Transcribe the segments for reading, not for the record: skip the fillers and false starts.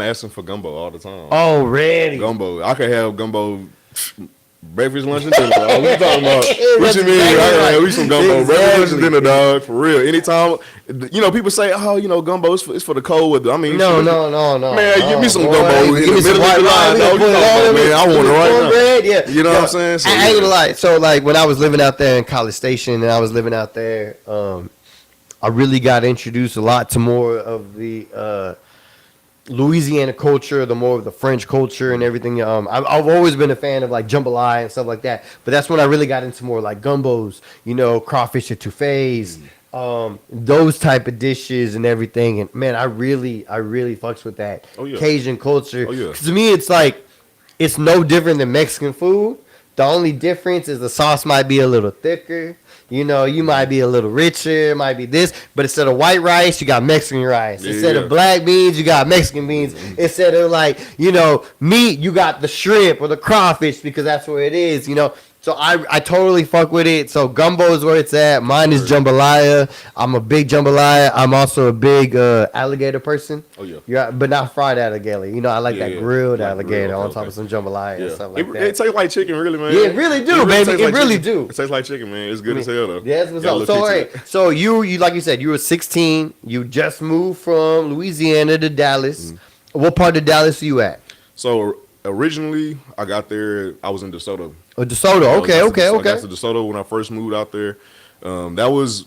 I'm asking for gumbo all the time. Oh, really? Gumbo. I could have gumbo breakfast, lunch, and dinner, dog. What you talking about? What That's you mean? exactly I gotta right. have me some gumbo. Breakfast, lunch, and Exactly. dinner, dog. For real. Anytime, people say, oh, gumbo is for the cold weather. I mean, No, shit, no. man, give me some Boy, gumbo in give the me some middle of white July, rice, dog. put it You talking all about, in man? I want it right now. cornbread, yeah. You know what I'm saying? So, I ain't gonna lie. So, like, when I was living out there in College Station and I was living out there, I really got introduced a lot to more of the Louisiana culture, the more of the French culture and everything. I've always been a fan of like jambalaya and stuff like that, but that's when I really got into more like gumbos, crawfish etouffees, those type of dishes and everything. And man, I really fucks with that Oh, yeah. Cajun culture. Oh, yeah. 'Cause to me, it's like it's no different than Mexican food. The only difference is the sauce might be a little thicker. You might be a little richer, might be this, but instead of white rice, you got Mexican rice. Yeah, Instead yeah. of black beans, you got Mexican beans. Instead of meat, you got the shrimp or the crawfish because that's where it is. So I totally fuck with it. So gumbo is where it's at. Mine is jambalaya. I'm a big jambalaya. I'm also a big alligator person. Oh, yeah. Yeah, but not fried alligator. I like that Yeah. grilled Like alligator grilled, on top okay. of some jambalaya and stuff like It that. tastes like chicken, really, man. Yeah, it really do, baby. tastes It like really chicken. do. It tastes like chicken, man. It's good as hell, though. Yeah, that's what's Got a up. So, little all kick to right. So you like you said, you were 16. You just moved from Louisiana to Dallas. What part of Dallas are you at? So originally, I got there. I was in DeSoto. Oh, DeSoto. I Okay. got to DeSoto when I first moved out there. That was,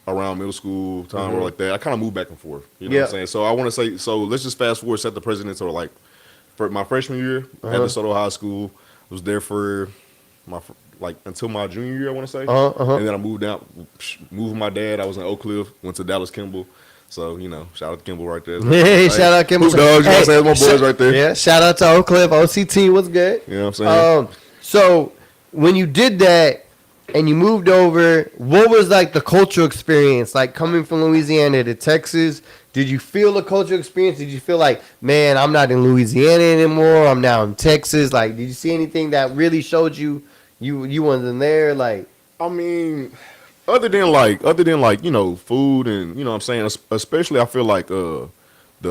around middle school time or like that. I kind of moved back and forth. You know what I'm saying? So I want to say, so let's just fast forward, set the precedence, or like for my freshman year at DeSoto High School. I was there for until my junior year, I want to say. And then I moved with my dad. I was in Oak Cliff, went to Dallas Kimball. So, shout out to Kimball right there. Hey, shout out Kimball. Hoop dogs, you know what I'm saying? That's my boys right there. Yeah, shout out to Oak Cliff, OCT, what's good? You know what I'm saying? So when you did that and you moved over, what was like the cultural experience? Like coming from Louisiana to Texas, did you feel the cultural experience? Did you feel like, man, I'm not in Louisiana anymore, I'm now in Texas? Like, did you see anything that really showed you wasn't there? Like, I mean, other than food and what I'm saying, especially I feel like the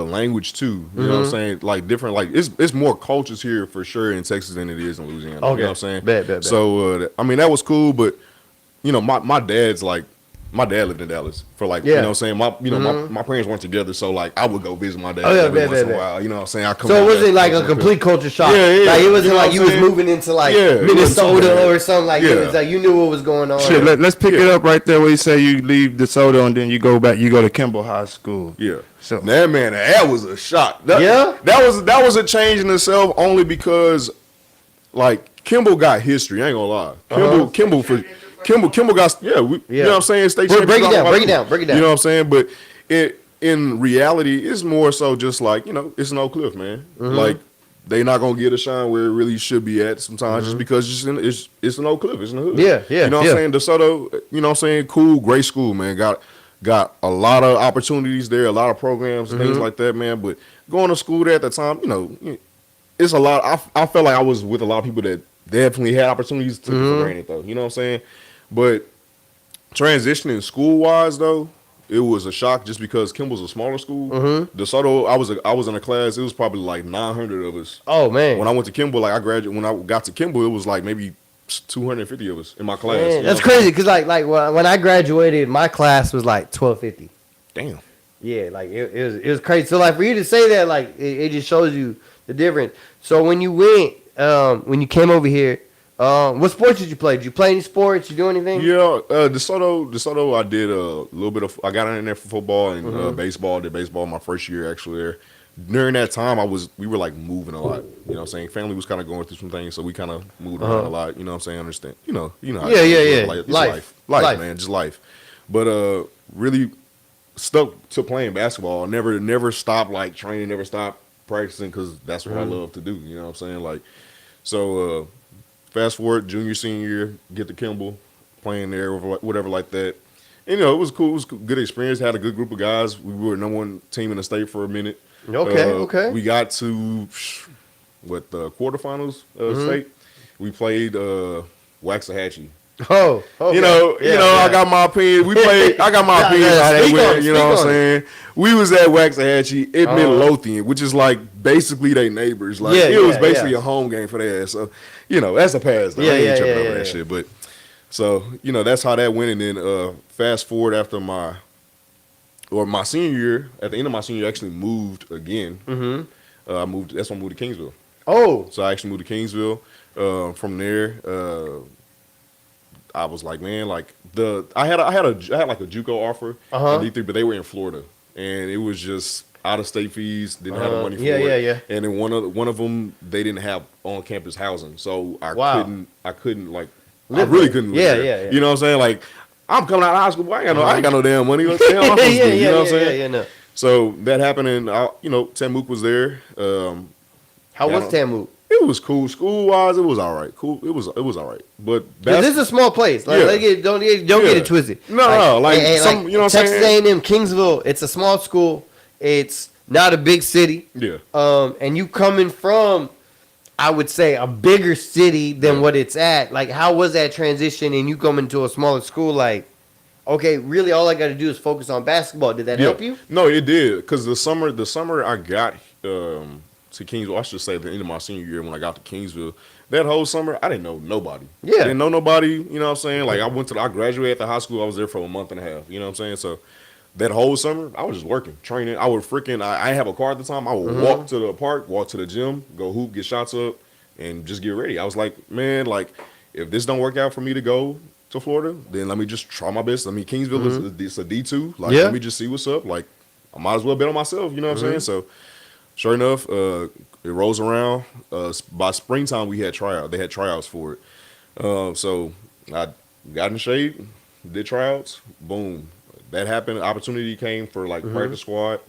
language too. You know what I'm saying? Like different, like it's more cultures here for sure in Texas than it is in Louisiana. Okay. You know what I'm saying? Bet. So I mean that was cool, but my dad's like. My dad lived in Dallas for you know what I'm saying? My parents weren't together, so like I would go visit my dad every once in a while. You know what I'm saying? I come so out was it like a back- complete culture shock? Yeah. Like it wasn't You know like what you I'm was saying? moving into like Yeah, it wasn't Minnesota something or something like Yeah. that. It's like you knew what was going on. Shit, let's pick it up right there where you say you leave DeSoto and then you go to Kimball High School. Yeah. So That was a shock. Yeah? That was a change in itself only because like Kimball got history, I ain't gonna lie. Kimball got you know what I'm saying? State Break it champions. down. You know what I'm saying? But in reality, it's more so just like, it's an Oak Cliff, man. Like they not gonna get a shine where it really should be at sometimes just because it's an Oak Cliff, it's in the hood. Yeah. You know what I'm saying? DeSoto, you know what I'm saying? Cool, great school, man. Got a lot of opportunities there, a lot of programs, things like that, man. But going to school there at the time, it's a lot. I felt like I was with a lot of people that definitely had opportunities to for granted, though. You know what I'm saying? But transitioning school-wise, though, it was a shock just because Kimball's a smaller school. DeSoto, I was in a class. It was probably like 900 of us. Oh man! When I went to Kimball, like I graduated. When I got to Kimball, it was like maybe 250 of us in my class. Man, that's crazy because like when I graduated, my class was like 1250. Damn. Yeah, like it was crazy. So like for you to say that, like it just shows you the difference. So when you when you came over here, what sports did you play? Did you play any sports? You do anything? Yeah, DeSoto. I did a little bit of. I got in there for football and baseball. Did baseball my first year actually there. During that time, we were like moving a lot. You know what I'm saying? Family was kind of going through some things, so we kind of moved around a lot. You know what I'm saying? Understand? You know. How it is. Yeah. Like, it's Life, man, just life. But really stuck to playing basketball. Never stopped like training. Never stopped practicing because that's what I love to do. You know what I'm saying? Like, so fast forward junior senior year, get to Kimball, playing there or whatever like that. And, it was cool. It was a good experience. Had a good group of guys. We were number one team in the state for a minute. Okay. We got to the quarterfinals state. We played Waxahachie. I got my opinion. We played. I got my opinion how they went. You know what I'm saying? We was at Waxahachie at Midlothian, which is like basically they neighbors. Like it was basically a home game for their ass. So that's the past. I ain't tripping over that shit. But so that's how that went. And then fast forward after my senior year, at the end of my senior year, I actually moved again. Mm-hmm. I moved. That's when I moved to Kingsville. Oh, so I actually moved to Kingsville. From there, I was like, man, like I had like a JUCO offer in D3, but they were in Florida, and it was just out of state fees. Didn't have the money for it. Yeah. And then one of them, they didn't have on campus housing, so I couldn't like I really couldn't live there. Yeah. You know what I'm saying? Like I'm coming out of high school, boy, I ain't got no damn money. What the hell am I supposed to do? You know what I'm saying? No. So that happened, and Tamook was there. How was Tamook? It was cool. School wise, it was all right. Cool. It was all right. But this is a small place. Like, don't get it twisted. No. Like some, you know what I'm saying? Texas A&M, Kingsville. It's a small school. It's not a big city. Yeah. And you coming from, I would say, a bigger city than what it's at. Like, how was that transition? And you come into a smaller school, like, okay, really, all I got to do is focus on basketball. Did that help you? No, it did. Because the summer I got to Kingsville, I should say the end of my senior year when I got to Kingsville, that whole summer, I didn't know nobody. Yeah. Didn't know nobody, you know what I'm saying? Like, I graduated at the high school, I was there for a month and a half, you know what I'm saying? So, that whole summer, I was just working, training. I would I didn't have a car at the time. I would walk to the park, walk to the gym, go hoop, get shots up, and just get ready. I was like, man, like, if this don't work out for me to go to Florida, then let me just try my best. I mean, Kingsville is a D2. Like, let me just see what's up. Like, I might as well bet on myself, you know what I'm saying? So, sure enough, it rolls around. By springtime, we had tryouts. They had tryouts for it. So I got in shape, did tryouts. Boom, that happened. Opportunity came for like practice squad.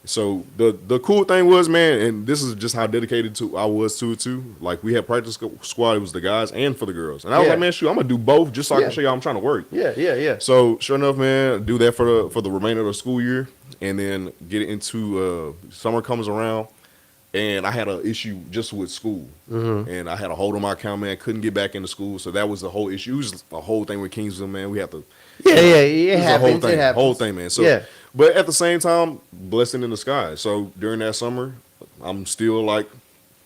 So the cool thing was, man, and this is just how dedicated I was to it too. Like we had practice squad. It was the guys and for the girls. And I was like, man, shoot, I'm gonna do both just so I can show y'all I'm trying to work. Yeah. So sure enough, man, do that for the remainder of the school year. And then get into summer comes around, and I had an issue just with school, and I had a hold on my account, man. Couldn't get back into school, so that was the whole issue. It was the whole thing with Kingsville, man. We have to, it happens. Whole thing, man. So, but at the same time, blessing in disguise. So during that summer, I'm still like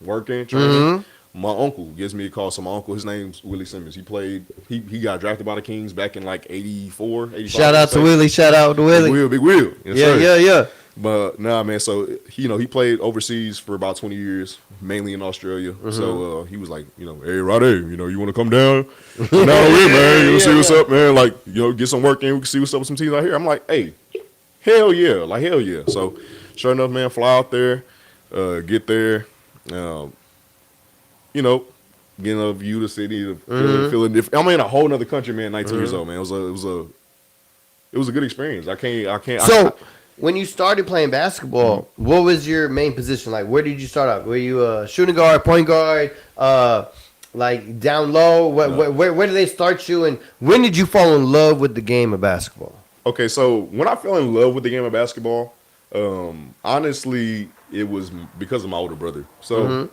working, training. My uncle gives me a call. So my uncle, his name's Willie Simmons. He played. He got drafted by the Kings back in like 84, 85. Shout out to Willie. Shout out to Willie. Big Will. Yes, yeah. But nah, man. So he played overseas for about 20 years, mainly in Australia. So he was like, hey, Ridin, you want to come down over here, man? You see what's up, man? Like, get some work in. We can see what's up with some teams out here. I'm like, hey, hell yeah. So sure enough, man, fly out there, get there. Getting a view of the city, feeling different. I'm in a whole nother country, man. 19 years old, man. It was a good experience. I can't. So when you started playing basketball, what was your main position? Like, where did you start out? Were you a shooting guard, point guard, like down low? Where did they start you? And when did you fall in love with the game of basketball? Okay, so when I fell in love with the game of basketball, honestly, it was because of my older brother. So.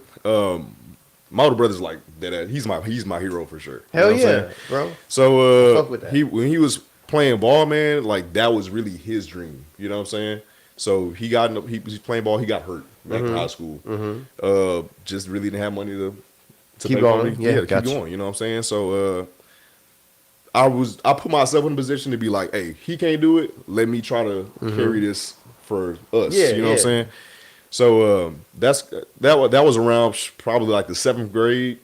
My older brother's like that. He's my hero for sure. Hell yeah, bro. So when he was playing ball, man, like that was really his dream. You know what I'm saying? So he was playing ball. He got hurt back in high school. Just really didn't have money to keep going. Keep going. You know what I'm saying? So I put myself in a position to be like, hey, he can't do it. Let me try to carry this for us. You know what I'm saying? So that was around probably like the 7th grade.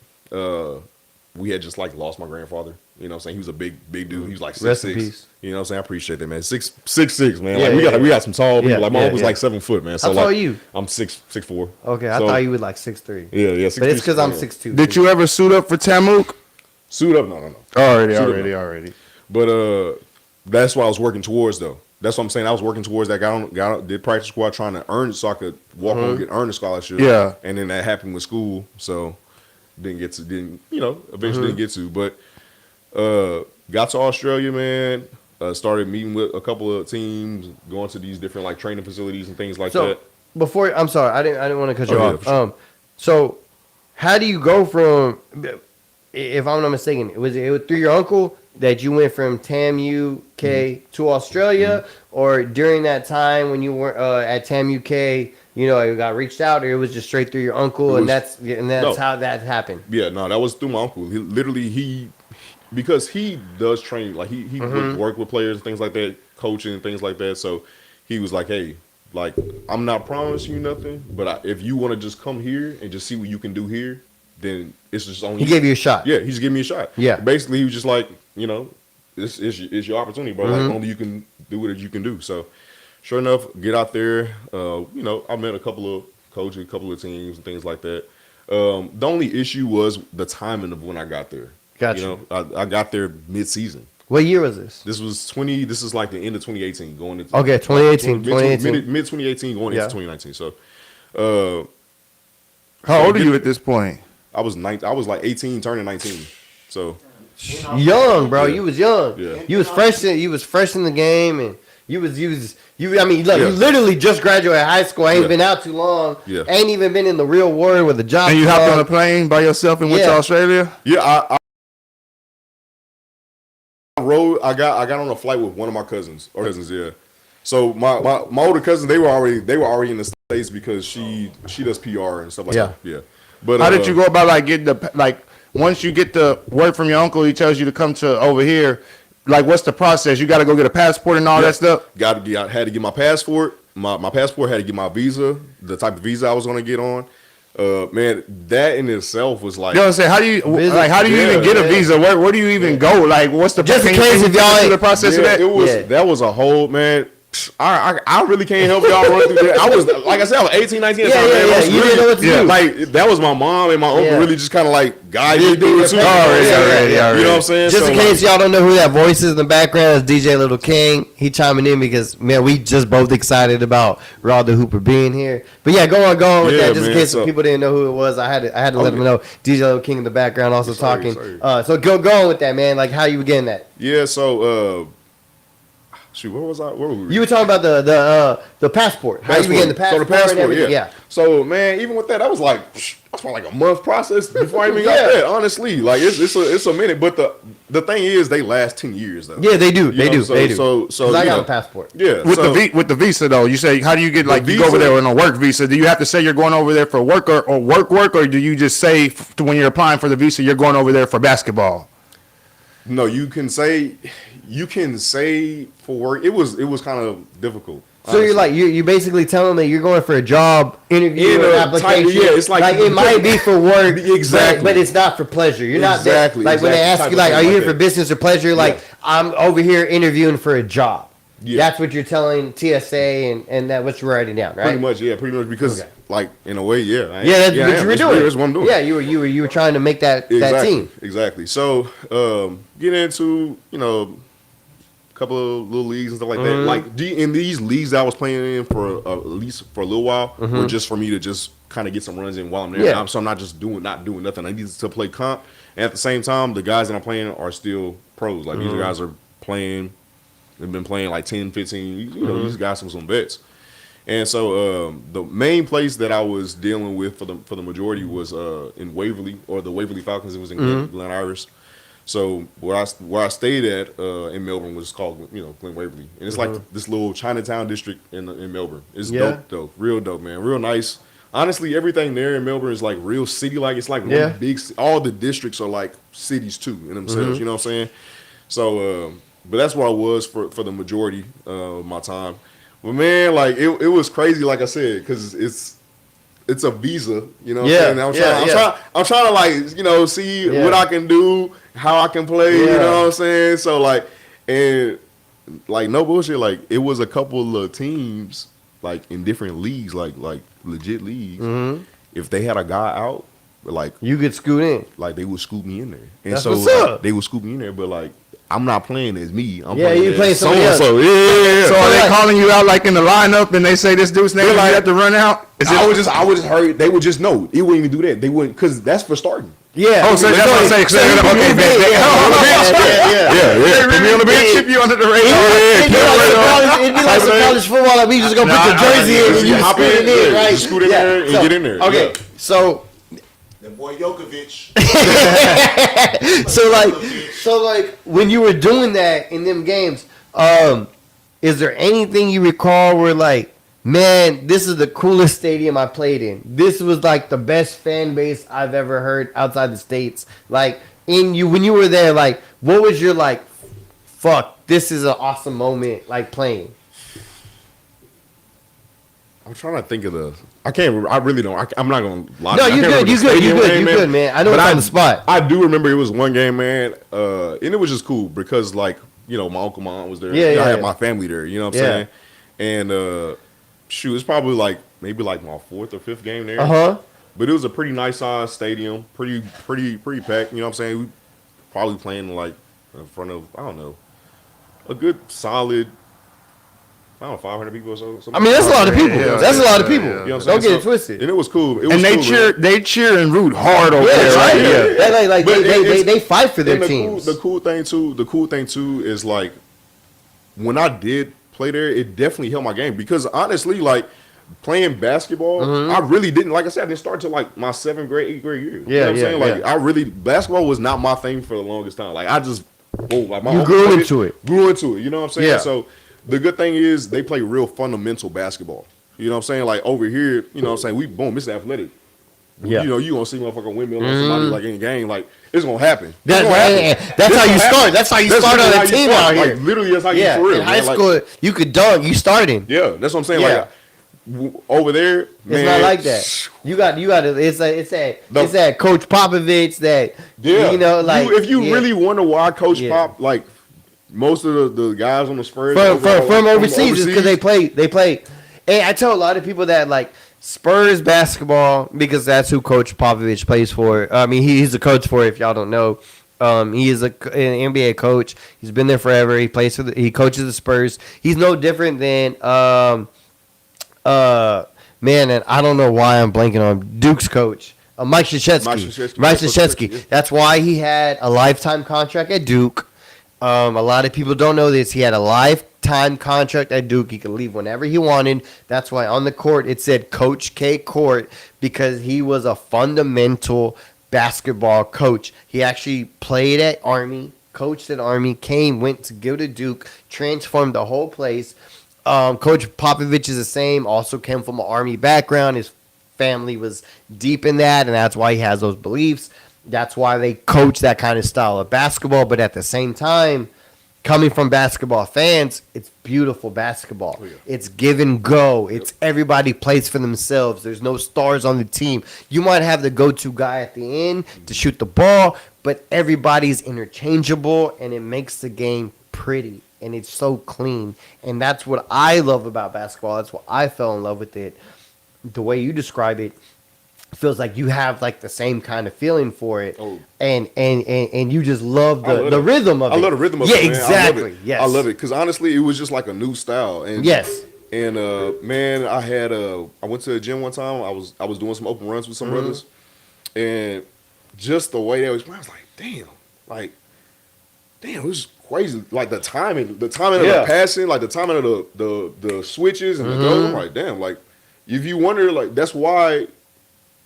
We had just like lost my grandfather. You know what I'm saying? He was a big dude. He was like 6'6". You know what I'm saying? I appreciate that, man. 6'6", man. We got some tall people. Like my uncle's like 7 foot, man. So how tall are you? I'm 6'4". Okay, I thought you were like 6'3". Yeah. But it's because I'm 6'2". Did you ever suit up for Tamook? Suit up? No. Already. But that's what I was working towards, though. That's what I'm saying. I was working towards that. Did practice squad trying to earn it so I could walk on and earn a scholarship. Yeah. And then that happened with school, so eventually didn't get to. But got to Australia, man. Started meeting with a couple of teams, going to these different like training facilities and things like that. I'm sorry, I didn't want to cut you off. Sure. So how do you go from if I'm not mistaken, it was through your uncle that you went from TAM UK to Australia, or during that time when you were at TAM UK, you know, it got reached out, or it was just straight through your uncle, and that's how that happened. Yeah, no, that was through my uncle. Because he does train, like he would work with players and things like that, coaching and things like that. So he was like, hey, like, I'm not promising you nothing, but if you want to just come here and just see what you can do here, then it's just on you. He gave you a shot. Yeah, he just gave me a shot. Yeah. Basically, he was just like, you know, this is your opportunity, bro. Like, only you can do what you can do. So, sure enough, get out there. You know, I met a couple of coaches, a couple of teams and things like that. The only issue was the timing of when I got there. Gotcha. You know, I got there mid-season. What year was this? This is like the end of 2018 going into 2018. Mid 2018 going into 2019. So How old are you at this point? I was like 18 turning 19. So young, bro. You was young. Yeah. You was fresh in the game, and you I mean, look, you literally just graduated high school. Ain't been out too long. Yeah. Ain't even been in the real world with a job. And you hopped on a plane by yourself and went to Australia? yeah, I rode. I got on a flight with one of my cousins. Yeah. So my older cousins, they were already in the States because she does PR and stuff like that. Yeah. But how did you go about like getting once you get the word from your uncle, he tells you to come to over here. Like, what's the process? You got to go get a passport and all that stuff. Had to get my passport. My passport had to get my visa, the type of visa I was going to get on. Man, that in itself was like. You know what I'm saying? How do you even get a visa? Where do you even go? Like, what's the just in case if y'all through the process of that? That was a whole, man. I really can't help y'all run through that. I was, like I said, I was 18, 19 at the time, man. You didn't know what to do. Like, that was my mom and my uncle really just kind of like guided me through it too. Already. You know what I'm saying? Just in case y'all don't know who that voice is in the background, is DJ Little King. He chiming in because, man, we just both excited about Rod the Hooper being here. But yeah, go on with that. Just in case people didn't know who it was, I had to let them know. DJ Little King in the background also talking. So go on with that, man. Like, how you were getting that? Yeah, so shoot, where was I? Where were we? You were talking about the passport. How you were getting the passport? So the passport, and everything. Yeah. So man, even with that, that was probably like a month process before I even got that. Honestly, like it's a minute. But the thing is, they last 10 years though. Yeah, they do. They do. So I got a passport. Yeah. With the visa though, you say how do you get you go over there on a work visa? Do you have to say you're going over there for work or work, or do you just say when you're applying for the visa you're going over there for basketball? No, you can say for work. It was kind of difficult. So you're like you basically telling that you're going for a job interview or application. It's like it might be for work, exactly, but it's not for pleasure. You're not exactly there. Like when they ask you, like, are you here for business or pleasure? Like, I'm over here interviewing for a job. Yeah. That's what you're telling TSA and that what you're writing down, right? Pretty much because like in a way, that's what you were doing. That's what I'm doing. Yeah, you were trying to make that team. Exactly. So getting into a couple of little leagues and stuff like that. Like in these leagues that I was playing in for at least for a little while were just for me to just kind of get some runs in while I'm there. Yeah. So I'm not just doing nothing. I need to play comp, and at the same time, the guys that I'm playing are still pros. Like these guys are playing. They've been playing like 10, 15. These guys with some vets. And so the main place that I was dealing with for the majority was in Waverly, or the Waverly Falcons. It was in Glen Iris. So where I stayed at in Melbourne was called Glen Waverly, and it's like this little Chinatown district in Melbourne. It's dope though, real dope, man, real nice. Honestly, everything there in Melbourne is like real city like. It's like one big. All the districts are like cities too in themselves. You know what I'm saying? So. But that's where I was for the majority of my time. But man, like it was crazy, like I said, because it's a visa, you know what I'm saying? I'm trying to like, see what I can do, how I can play, you know what I'm saying? So like, and like no bullshit, like it was a couple of teams like in different leagues, like legit leagues. If they had a guy out, like you could scoot in. Like they would scoop me in there. And that's so what's up. They would scoop me in there, but like I'm not playing as me. I'm you playing somebody else. So yeah. So are they calling you out like in the lineup and they say this dude's name you have to run out? I would just hurry. They would just know. It wouldn't even do that. They wouldn't, because that's for starting. Yeah. Oh, so that's what I'm saying. Okay, put me on the bench, chip you under the radar. It'd be like some college football. Like we just gonna put your jersey in and you scoot in, right? Scoot in there and get in there. Okay, so boy Jokovic. So like when you were doing that in them games, is there anything you recall where like, man, this is the coolest stadium I played in. This was like the best fan base I've ever heard outside the States. Like when you were there, like what was your like, fuck, this is an awesome moment like playing. I'm trying to think of the. I can't remember. I really don't. I'm not gonna lie. No, I you can't remember good. the stadium game, You good, man. I know But it's on the spot. I do remember it was one game, man, and it was just cool because, like, you know, my uncle, my aunt was there. Yeah, I had yeah. my family there. You know what I'm saying? And shoot, it's probably like maybe like my fourth or fifth game there. But it was a pretty nice sized stadium, pretty packed. You know what I'm saying? We probably playing like in front of, I don't know, a good solid, I don't know, 500 people or so. I mean, that's a lot of people. That's a lot of people. You know what I'm Don't saying? get it twisted. And it was cool. It was And cool, they cheer and root hard over Yeah, there, right. right? Like But they fight for their and teams. The cool thing too is like when I did play there, it definitely helped my game because honestly, like playing basketball, I really didn't. Like I said, I didn't start till like my 7th grade, 8th grade year. You know what I'm saying? Like I really basketball was not my thing for the longest time. Like I just like my You grew into it. Grew into it. You know what I'm saying? Yeah. So the good thing is they play real fundamental basketball. You know what I'm saying? Like over here, you know what I'm saying? It's athletic. Yeah. You know, you gonna see motherfucking windmill on somebody like in a game. Like it's gonna happen. That's how you start. That's how you start on a team out here. Like literally, that's how you for real. In high man. Like, school, you could dunk. You starting. yeah, that's what I'm saying. Yeah. Like over there, man, It's not like that. You got. It's that Coach Popovich that. Yeah, You know, like if you really wonder why Coach Yeah. Pop, like most of the guys on the Spurs from overseas is because they play. And I tell a lot of people that like Spurs basketball because that's who Coach Popovich plays for. I mean, he's a coach for it, if y'all don't know. He is an NBA coach. He's been there forever. He he coaches the Spurs. He's no different than man, and I don't know why I'm blanking on Duke's coach. Mike Krzyzewski. Mike Krzyzewski. That's why he had a lifetime contract at Duke. A lot of people don't know this. He had a lifetime contract at Duke. He could leave whenever he wanted. That's why on the court it said Coach K Court because he was a fundamental basketball coach. He actually played at Army, coached at Army, went to go to Duke, transformed the whole place. Coach Popovich is the same. Also came from an Army background. His family was deep in that, and that's why he has those beliefs. That's why they coach that kind of style of basketball. But at the same time, coming from basketball fans, it's beautiful basketball. Oh, yeah. It's give and go. It's everybody plays for themselves. There's no stars on the team. You might have the go-to guy at the end to shoot the ball, but everybody's interchangeable, and it makes the game pretty. And it's so clean. And that's what I love about basketball. That's what I fell in love with it. The way you describe it, feels like you have like the same kind of feeling for it, and you just love the rhythm of it. I love the rhythm of it. Yeah, Man. exactly. I love it. Yes, I love it because honestly, it was just like a new style. And yes, and man, I went to a gym one time. I was doing some open runs with some brothers, and just the way they was, I was like, damn, it was crazy. Like the timing of the passing, like the timing of the switches and the goals. I'm like, damn, like if you wonder, like that's why.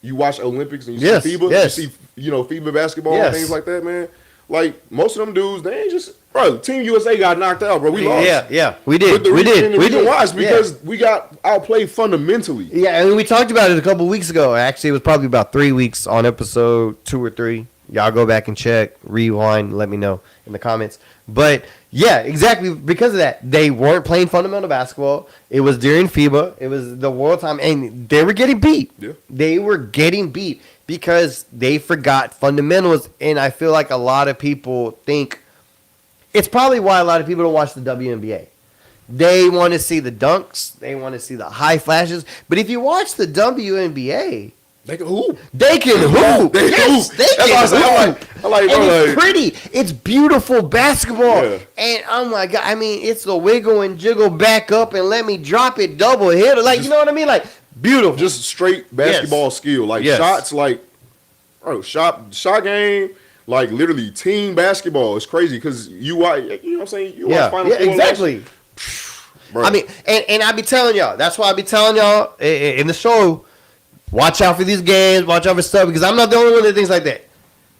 You watch Olympics and you see FIBA, you see FIBA basketball and things like that, man. Like most of them dudes, they ain't just Team USA got knocked out, bro. We lost. Yeah, we did. But the reason why is because Yeah. we got outplayed fundamentally. Yeah, and we talked about it a couple weeks ago. Actually, it was probably about 3 weeks on episode 2 or 3. Y'all go back and check, rewind, let me know in the comments. But yeah, exactly because of that, they weren't playing fundamental basketball. It was during FIBA. It was the world time, and they were getting beat. Yeah. They were getting beat because they forgot fundamentals. And I feel like a lot of people think it's probably why a lot of people don't watch the WNBA. They want to see the dunks. They want to see the high flashes. But if you watch the WNBA, They can hoop. they can hoop. They Yes, hoop. they That's can what I said. hoop. I like, And bro, it's like- pretty. It's beautiful basketball. Yeah. And oh my God, I mean, it's the wiggle and jiggle back up and let me drop it double hitter. Like, you know what I mean? Like, beautiful. Just straight basketball skill. Like Yes. shots, like shot game, like literally team basketball. It's crazy because you watch. You know what I'm saying? You watch Final Four exactly. bro. I mean, and I be telling y'all, that's why I be telling y'all in the show, Watch out for these games. Watch out for stuff because I'm not the only one that thinks like that.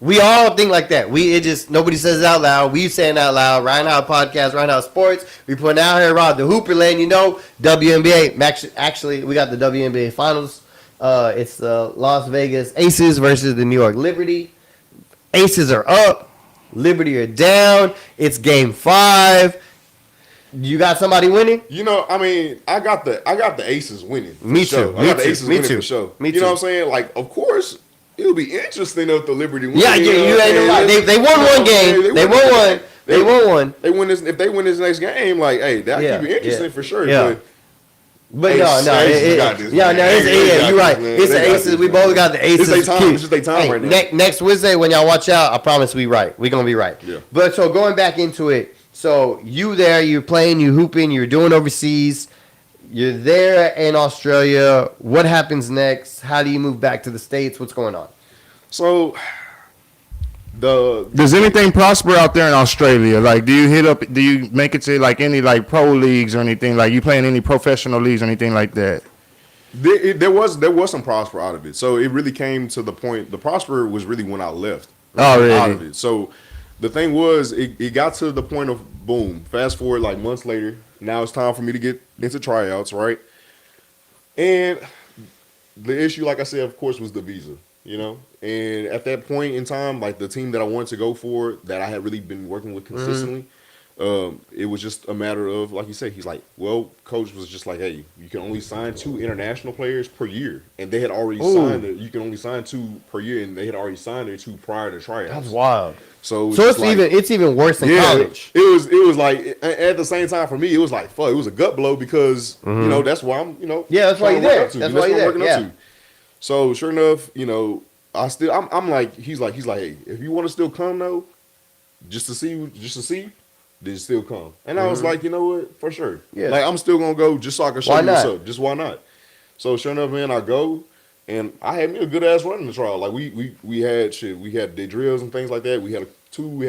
We all think like that. Nobody says it out loud. We saying it out loud. Ryan Howard Podcast, Ryan Howard Sports. We putting out here around the Hooper Lane. You know, WNBA. Actually, we got the WNBA Finals. It's the Las Vegas Aces versus the New York Liberty. Aces are up. Liberty are down. It's game 5. You got somebody winning? You know, I mean, I got the Aces winning. Me too. I got the Aces winning too. for sure. Me You too. know what I'm saying? Like, of course, it'll be interesting if the Liberty win. Yeah, you ain't know no lie. They won one game. They won one. They won one. They win this. If they win this next game, like, hey, that Yeah, could be interesting yeah. for sure. Yeah. But Aces got this, man. Aces you're got right. this, man. It's They the got Aces. this, We man. both got the Aces. It's their time. It's just their time right now. Next Wednesday, when y'all watch out, I promise we right. We're gonna be right. Yeah. But so going back into it, so you're playing, you hooping, you're doing overseas. You're there in Australia. What happens next? How do you move back to the States? What's going on? So, Does anything prosper out there in Australia? Like, do you make it to like any like pro leagues or anything? Like, you playing any professional leagues or anything like that? there was some prosper out of it. So it really came to the point. The prosper was really when I left. Oh, really? Out of it. So the thing was, it got to the point of boom. Fast forward like months later. Now it's time for me to get into tryouts, right? And the issue, like I said, of course, was the visa. You know, and at that point in time, like the team that I wanted to go for, that I had really been working with consistently, it was just a matter of, like you said, he's like, well, coach was just like, hey, you can only sign 2 international players per year, and they had already signed it. You can only sign 2 per year, and they had already signed their 2 prior to tryouts. That's wild. So it's even worse than college. It was like at the same time for me, it was like fuck. It was a gut blow because you know that's why I'm Yeah, that's why you're there. That's why you're there. Working up to. So sure enough, you know, I'm like he's like hey, if you want to still come though, just to see, then still come. And I was like, you know what, for sure. Yeah. Like I'm still gonna go just so I can show Why you not? what's up. Just why not? So sure enough, man, I go. And I had me a good ass run in the trial. Like we had the drills and things like that. We had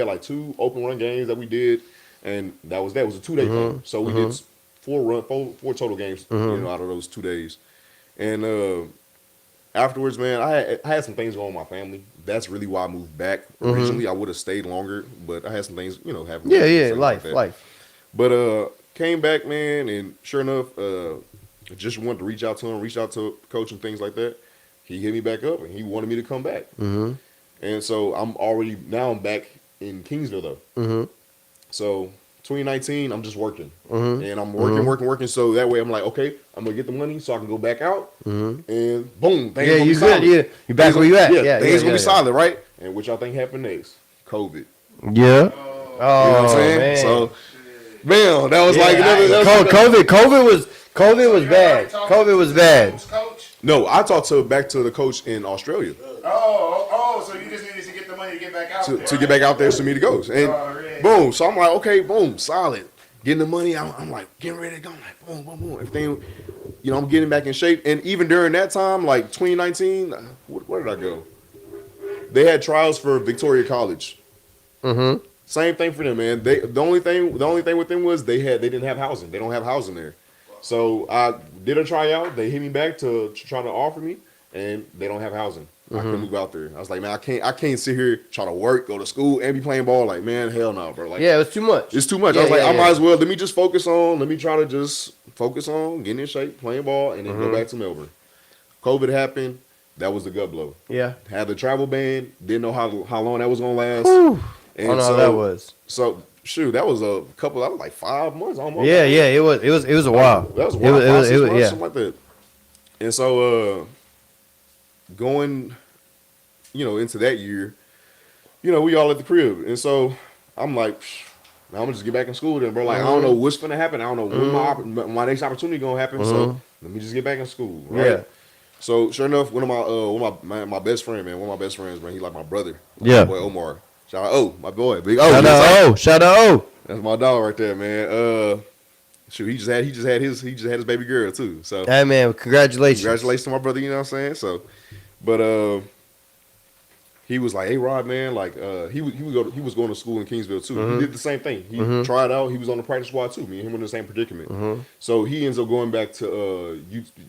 like 2 open run games that we did, and that was a 2-day thing. So we did 4 total games, you know, out of those 2 days. And afterwards, man, I had some things going on with my family. That's really why I moved back. Originally, I would have stayed longer, but I had some things, you know, happening. Yeah, life. But came back, man, and sure enough, just wanted to reach out to coach and things like that. He hit me back up, and he wanted me to come back. And so I'm back in Kingsville though. So 2019, I'm just working, and I'm working. So that way, I'm like, okay, I'm gonna get the money so I can go back out, and boom, things gonna be solid. Yeah, you back where you at. Yeah, things gonna be solid, right? And what y'all think happened next? COVID. Yeah. You know what I'm saying? Man. So, man, that was like another. COVID was bad. COVID was bad. No, I talked back to the coach in Australia So you just needed to get the money to get back out to get back out there for me to go. And boom, so I'm like, okay, boom, solid. Getting the money, I'm like, getting ready to go. I'm like, boom, boom, boom. Everything, you know, I'm getting back in shape. And even during that time, like 2019, where did I go? They had trials for Victoria College. Same thing for them, man. The only thing with them was they didn't have housing. They don't have housing there. So I did a tryout. They hit me back to try to offer me, and they don't have housing. I couldn't move out there. I was like, man, I can't sit here try to work, go to school, and be playing ball. Like, man, hell no, bro. Like, Yeah, it was too much. it's too much. I was like, I might as well. Let me try to just focus on getting in shape, playing ball, and then go back to Melbourne. COVID happened. That was the gut blow. Yeah. Had the travel ban. Didn't know how long that was gonna last. Whew. And I don't know how that was. So shoot, that was that was like 5 months almost. Yeah, it was a while. That was wild. 5, 6 months, yeah. something like that. And so going, you know, into that year, you know, we all at the crib. And so I'm like, now I'm gonna just get back in school then, bro. Like, I don't know what's gonna happen. I don't know when my next opportunity gonna happen. So let me just get back in school. Right? Yeah. So sure enough, one of my best friend, man, one of my best friends, man, he like my brother. Yeah. My boy Omar. Shout out my boy, big O. Shout out. That's my dog right there, man. Shoot, he just had his baby girl too. So Hey man, congratulations. congratulations to my brother. You know what I'm saying? So, but he was like, "Hey, Rod, man, like he was going to school in Kingsville too. Mm-hmm. He did the same thing. He tried out. He was on the practice squad too. Me and him were in the same predicament. Mm-hmm. So he ends up going back to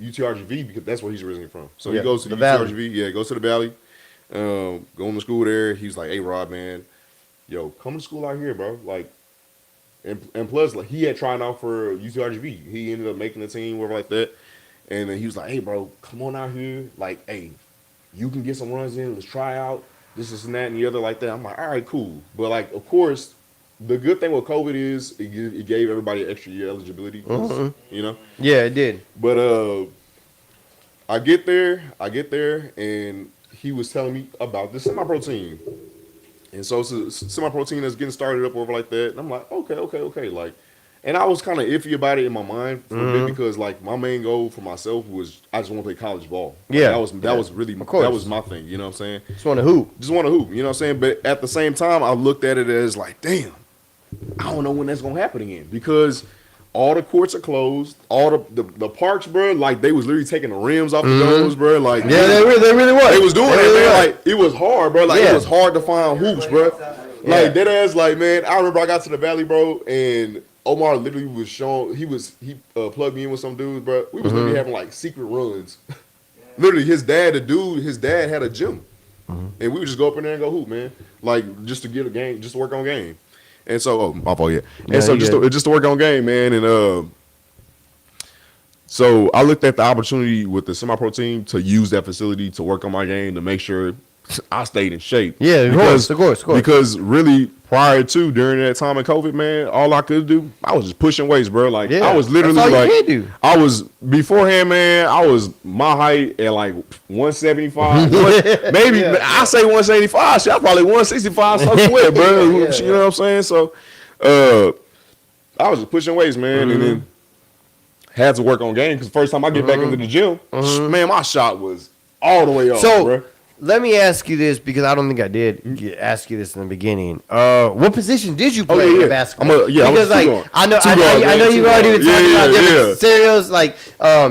UTRGV because that's where he's originally from. So Yeah, he goes to the UTRGV. Valley. Yeah, goes to the Valley. Going to school there. He's like, "Hey, Rod, man, yo, come to school out here, bro. Like, and plus, like, he had tried out for UTRGV. He ended up making the team, whatever like that. And then he was like, "Hey, bro, come on out here. Like, hey, you can get some runs in. Let's try out this and that and the other like that." I'm like, "All right, cool." But like, of course, the good thing with COVID is it gave everybody extra year eligibility. You know. Yeah, it did. But I get there, and he was telling me about the semi-pro team. And so it's a semi-pro team that's getting started up over like that. And I'm like, okay. Like, and I was kind of iffy about it in my mind for a bit because like my main goal for myself was I just want to play college ball. Like, Yeah. that was really that was my thing. You know what I'm saying? Just want to hoop. Just want to hoop. You know what I'm saying? But at the same time, I looked at it as like, damn, I don't know when that's gonna happen again because all the courts are closed. All the parks, bro, like they was literally taking the rims off the domes, bro. Like Yeah, they really was. they was doing They that, really man. was. Like it was hard, bro. Like Yeah. it was hard to find hoops, bro. Yeah. Like that ass, like man. I remember I got to the Valley, bro, and Omar literally was showing. He plugged me in with some dudes, bro. We was literally having like secret runs. Literally, his dad had a gym, and we would just go up in there and go hoop, man. Like just to get a game, just to work on game. And so, my fault, yeah. Yeah, And so you good. just to work on game, man, and so I looked at the opportunity with the semi-pro team to use that facility to work on my game to make sure I stayed in shape. Yeah, of course. Because really, during that time of COVID, man, all I could do, I was just pushing weights, bro. Like Yeah, I was literally that's all you like, can do. I was beforehand, man. I was my height at like 175, maybe Yeah. I say 175. Shit, I probably 165 something with, bro. Yeah, You know what I'm saying? So, I was just pushing weights, man, and then had to work on game because the first time I get back into the gym, man, my shot was all the way off, So bro. let me ask you this because I don't think I did ask you this in the beginning. What position did you play in basketball? Because I'm a like I know two-guard, you've man, already been two-guard. talking about Yeah, different yeah. scenarios, like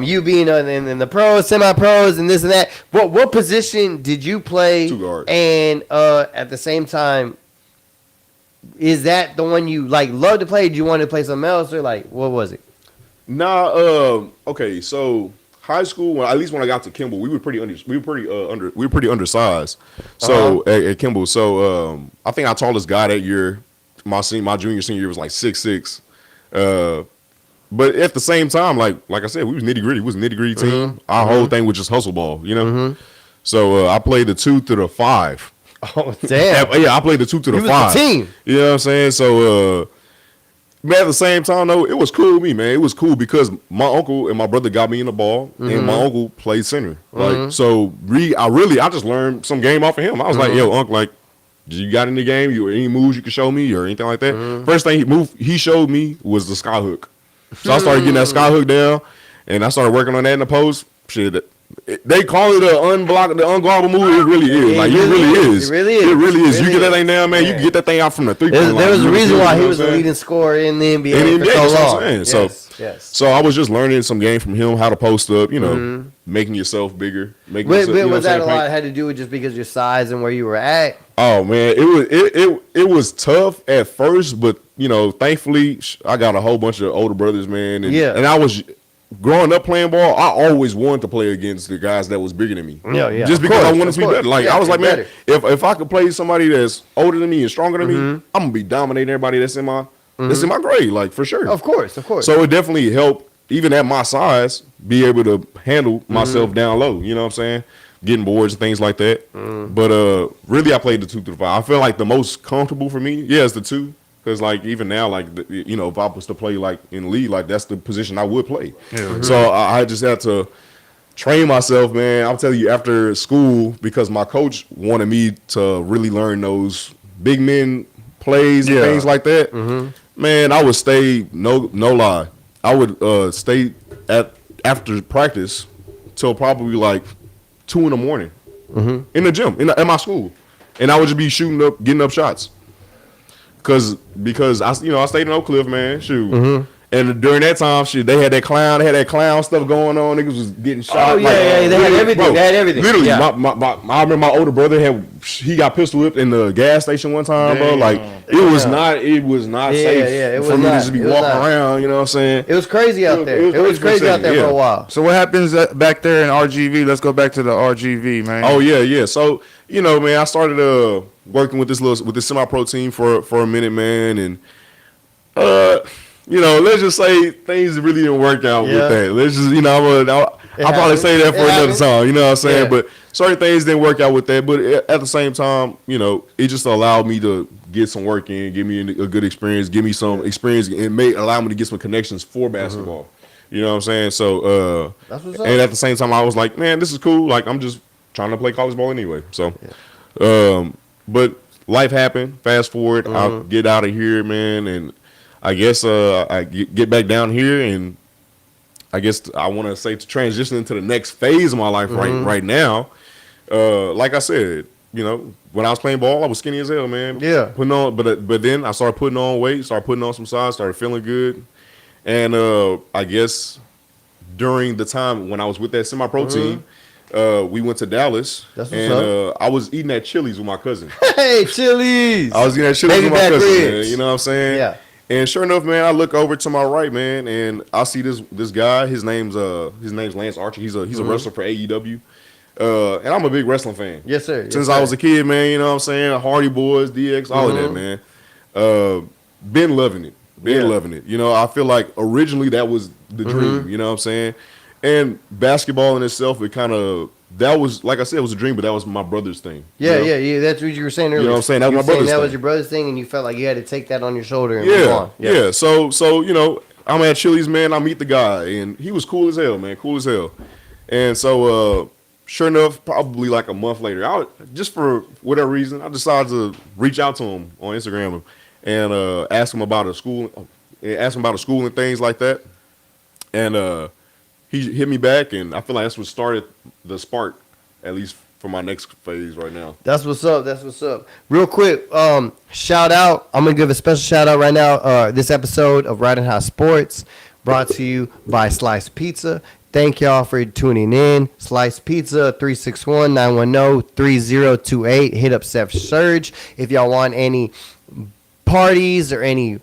you being in the pros, semi-pros, and this and that. What position did you play? Two-guard. And at the same time, is that the one you like love to play? Do you want to play something else, or like what was it? Nah, okay, so high school, at least when I got to Kimball, we were pretty undersized. So at Kimball, so I think our tallest guy that year, my junior senior year was like 6'6". But at the same time, like I said, we was nitty gritty. We was a nitty gritty team. Our whole thing was just hustle ball, you know. So I played the 2 to the 5. Oh damn! Yeah, I played the 2 to the You was 5. the team. You know what I'm saying? So, but at the same time, though, it was cool with me, man. It was cool because my uncle and my brother got me in the ball, and my uncle played center. Like, so I just learned some game off of him. I was like, yo, uncle, like, you got in the game? You any moves you could show me or anything like that? First thing he showed me was the sky hook. So I started getting that sky hook down, and I started working on that in the post. Shit, they call it the unguardable move. It really is. Like, it really is. It really is. It really is. It You really get that is. thing down, man. You can get that thing out from the 3-point line. There was a really reason good, why you he know was what the I'm saying? leading scorer in the NBA In the for NBA, so that's what I'm long. saying. So, Yes. So I was just learning some game from him, how to post up, you know, making yourself bigger. Making yourself, you know Was what I'm that a saying? lot had to do with just because of your size and where you were at? Oh man, it was tough at first, but you know, thankfully I got a whole bunch of older brothers, man, and, Yeah. and I was growing up playing ball. I always wanted to play against the guys that was bigger than me. Yeah, Just of because course, I wanted of to be course. better. Like Yeah, I was like, man, better. if I could play somebody that's older than me and stronger than me, I'm gonna be dominating everybody that's in my grade, like for sure. Of course. So it definitely helped, even at my size, be able to handle myself down low. You know what I'm saying? Getting boards and things like that. But really, I played the 2 to the 5. I feel like the most comfortable for me, is the 2. Because like even now, like you know, if I was to play like in the league, like that's the position I would play. So I just had to train myself, man. I'll tell you, after school, because my coach wanted me to really learn those big men plays and things like that. Man, I would stay, no lie, I would stay after practice till probably like 2 in the morning in the gym at my school, and I would just be getting up shots. Because I stayed in Oak Cliff, man, shoot, And during that time, shit, they had that clown stuff going on. Niggas was getting shot. Oh, yeah, they had literally, everything. bro, They had everything. Literally, Yeah. I remember my older brother he got pistol whipped in the gas station one time, bro. Like it was not safe it was for me to not. just be It was walking not. around. You know what I'm saying? It was crazy out there. It was crazy out there for a while. So what happens back there in RGV? Let's go back to the RGV, man. Oh yeah. So man, I started working with this semi-pro team for a minute, man, and let's just say things really didn't work out with that. Let's just I'll probably say that for another time. You know what I'm saying? Yeah. But certain things didn't work out with that. But at the same time, it just allowed me to get some work in, give me a good experience, give me some experience, and allow me to get some connections for basketball. You know what I'm saying? So, That's what's up. and at the same time, I was like, man, this is cool. Like, I'm just trying to play college ball anyway. So, but life happened. Fast forward, I'll get out of here, man, and I guess I get back down here, and I guess I want to say to transition into the next phase of my life right now. Like I said, when I was playing ball, I was skinny as hell, man. Yeah. Putting on, but then I started putting on weight, started putting on some size, started feeling good, and I guess during the time when I was with that semi-pro team, we went to Dallas, That's what's and I was eating at Chili's with my cousin. Hey, Chili's. I was eating at Chili's Baby with my back cousin, man. ribs. You know what I'm saying? Yeah. And sure enough, man, I look over to my right, man, and I see this guy. His name's Lance Archer. He's a wrestler for AEW. And I'm a big wrestling fan. Yes, sir. Since I was a kid, man, you know what I'm saying? Hardy Boys, DX, all of that, man. Been loving it. Loving it. I feel like originally that was the dream, you know what I'm saying? And basketball in itself, that was, like I said, it was a dream, but that was my brother's thing. Yeah. That's what you were saying earlier. You know what I'm saying? That was You my were saying brother's that was thing. your brother's thing, and you felt like you had to take that on your shoulder and move on. Yeah. So I'm at Chili's, man. I meet the guy, and he was cool as hell, man. Cool as hell. And so, sure enough, probably like a month later, just for whatever reason, I decided to reach out to him on Instagram and ask him about a school and things like that. And he hit me back, and I feel like that's what started the spark, at least for my next phase right now. That's what's up. Real quick, shout out. I'm going to give a special shout out right now. This episode of Ridin High Sports brought to you by Slice Pizza. Thank y'all for tuning in. Slice Pizza, 361-910-3028. Hit up Seth Surge if y'all want any parties or any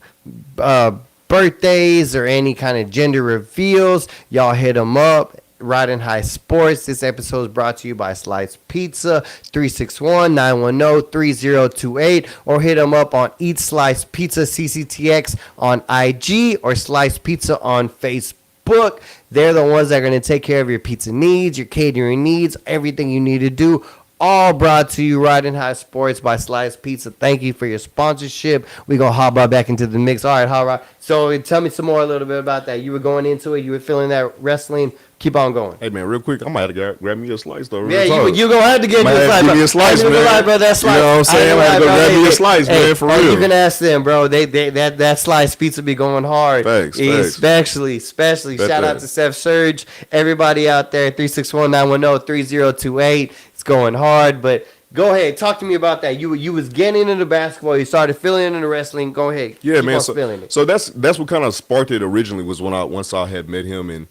birthdays or any kind of gender reveals. Y'all hit them up. Ridin High Sports. This episode is brought to you by Slice Pizza, 361-910-3028, or hit them up on Eat Slice Pizza CCTX on IG or Slice Pizza on Facebook. They're the ones that are going to take care of your pizza needs, your catering needs, everything you need to do. All brought to you, Ridin High Sports by Slice Pizza. Thank you for your sponsorship. We're going to hop right back into the mix. All right, Hot. So tell me some more a little bit about that. You were going into it. You were feeling that wrestling. Keep on going. Hey, man, real quick, I might have to grab me a slice, though. Yeah, you're going to have to get me a slice. Give me a slice, man. Lie, bro, that slice. You know what I'm saying? I had to go grab me a slice, man, for real. You can ask them, bro. That Slice Pizza be going hard. Thanks. Especially. Shout out to Seth Surge. Everybody out there, 361-910-3028. It's going hard, but go ahead. Talk to me about that. You was getting into basketball. You started feeling into wrestling. Go ahead. Yeah, Keep man. on feeling it. So that's what kind of sparked it originally was once I had met him, and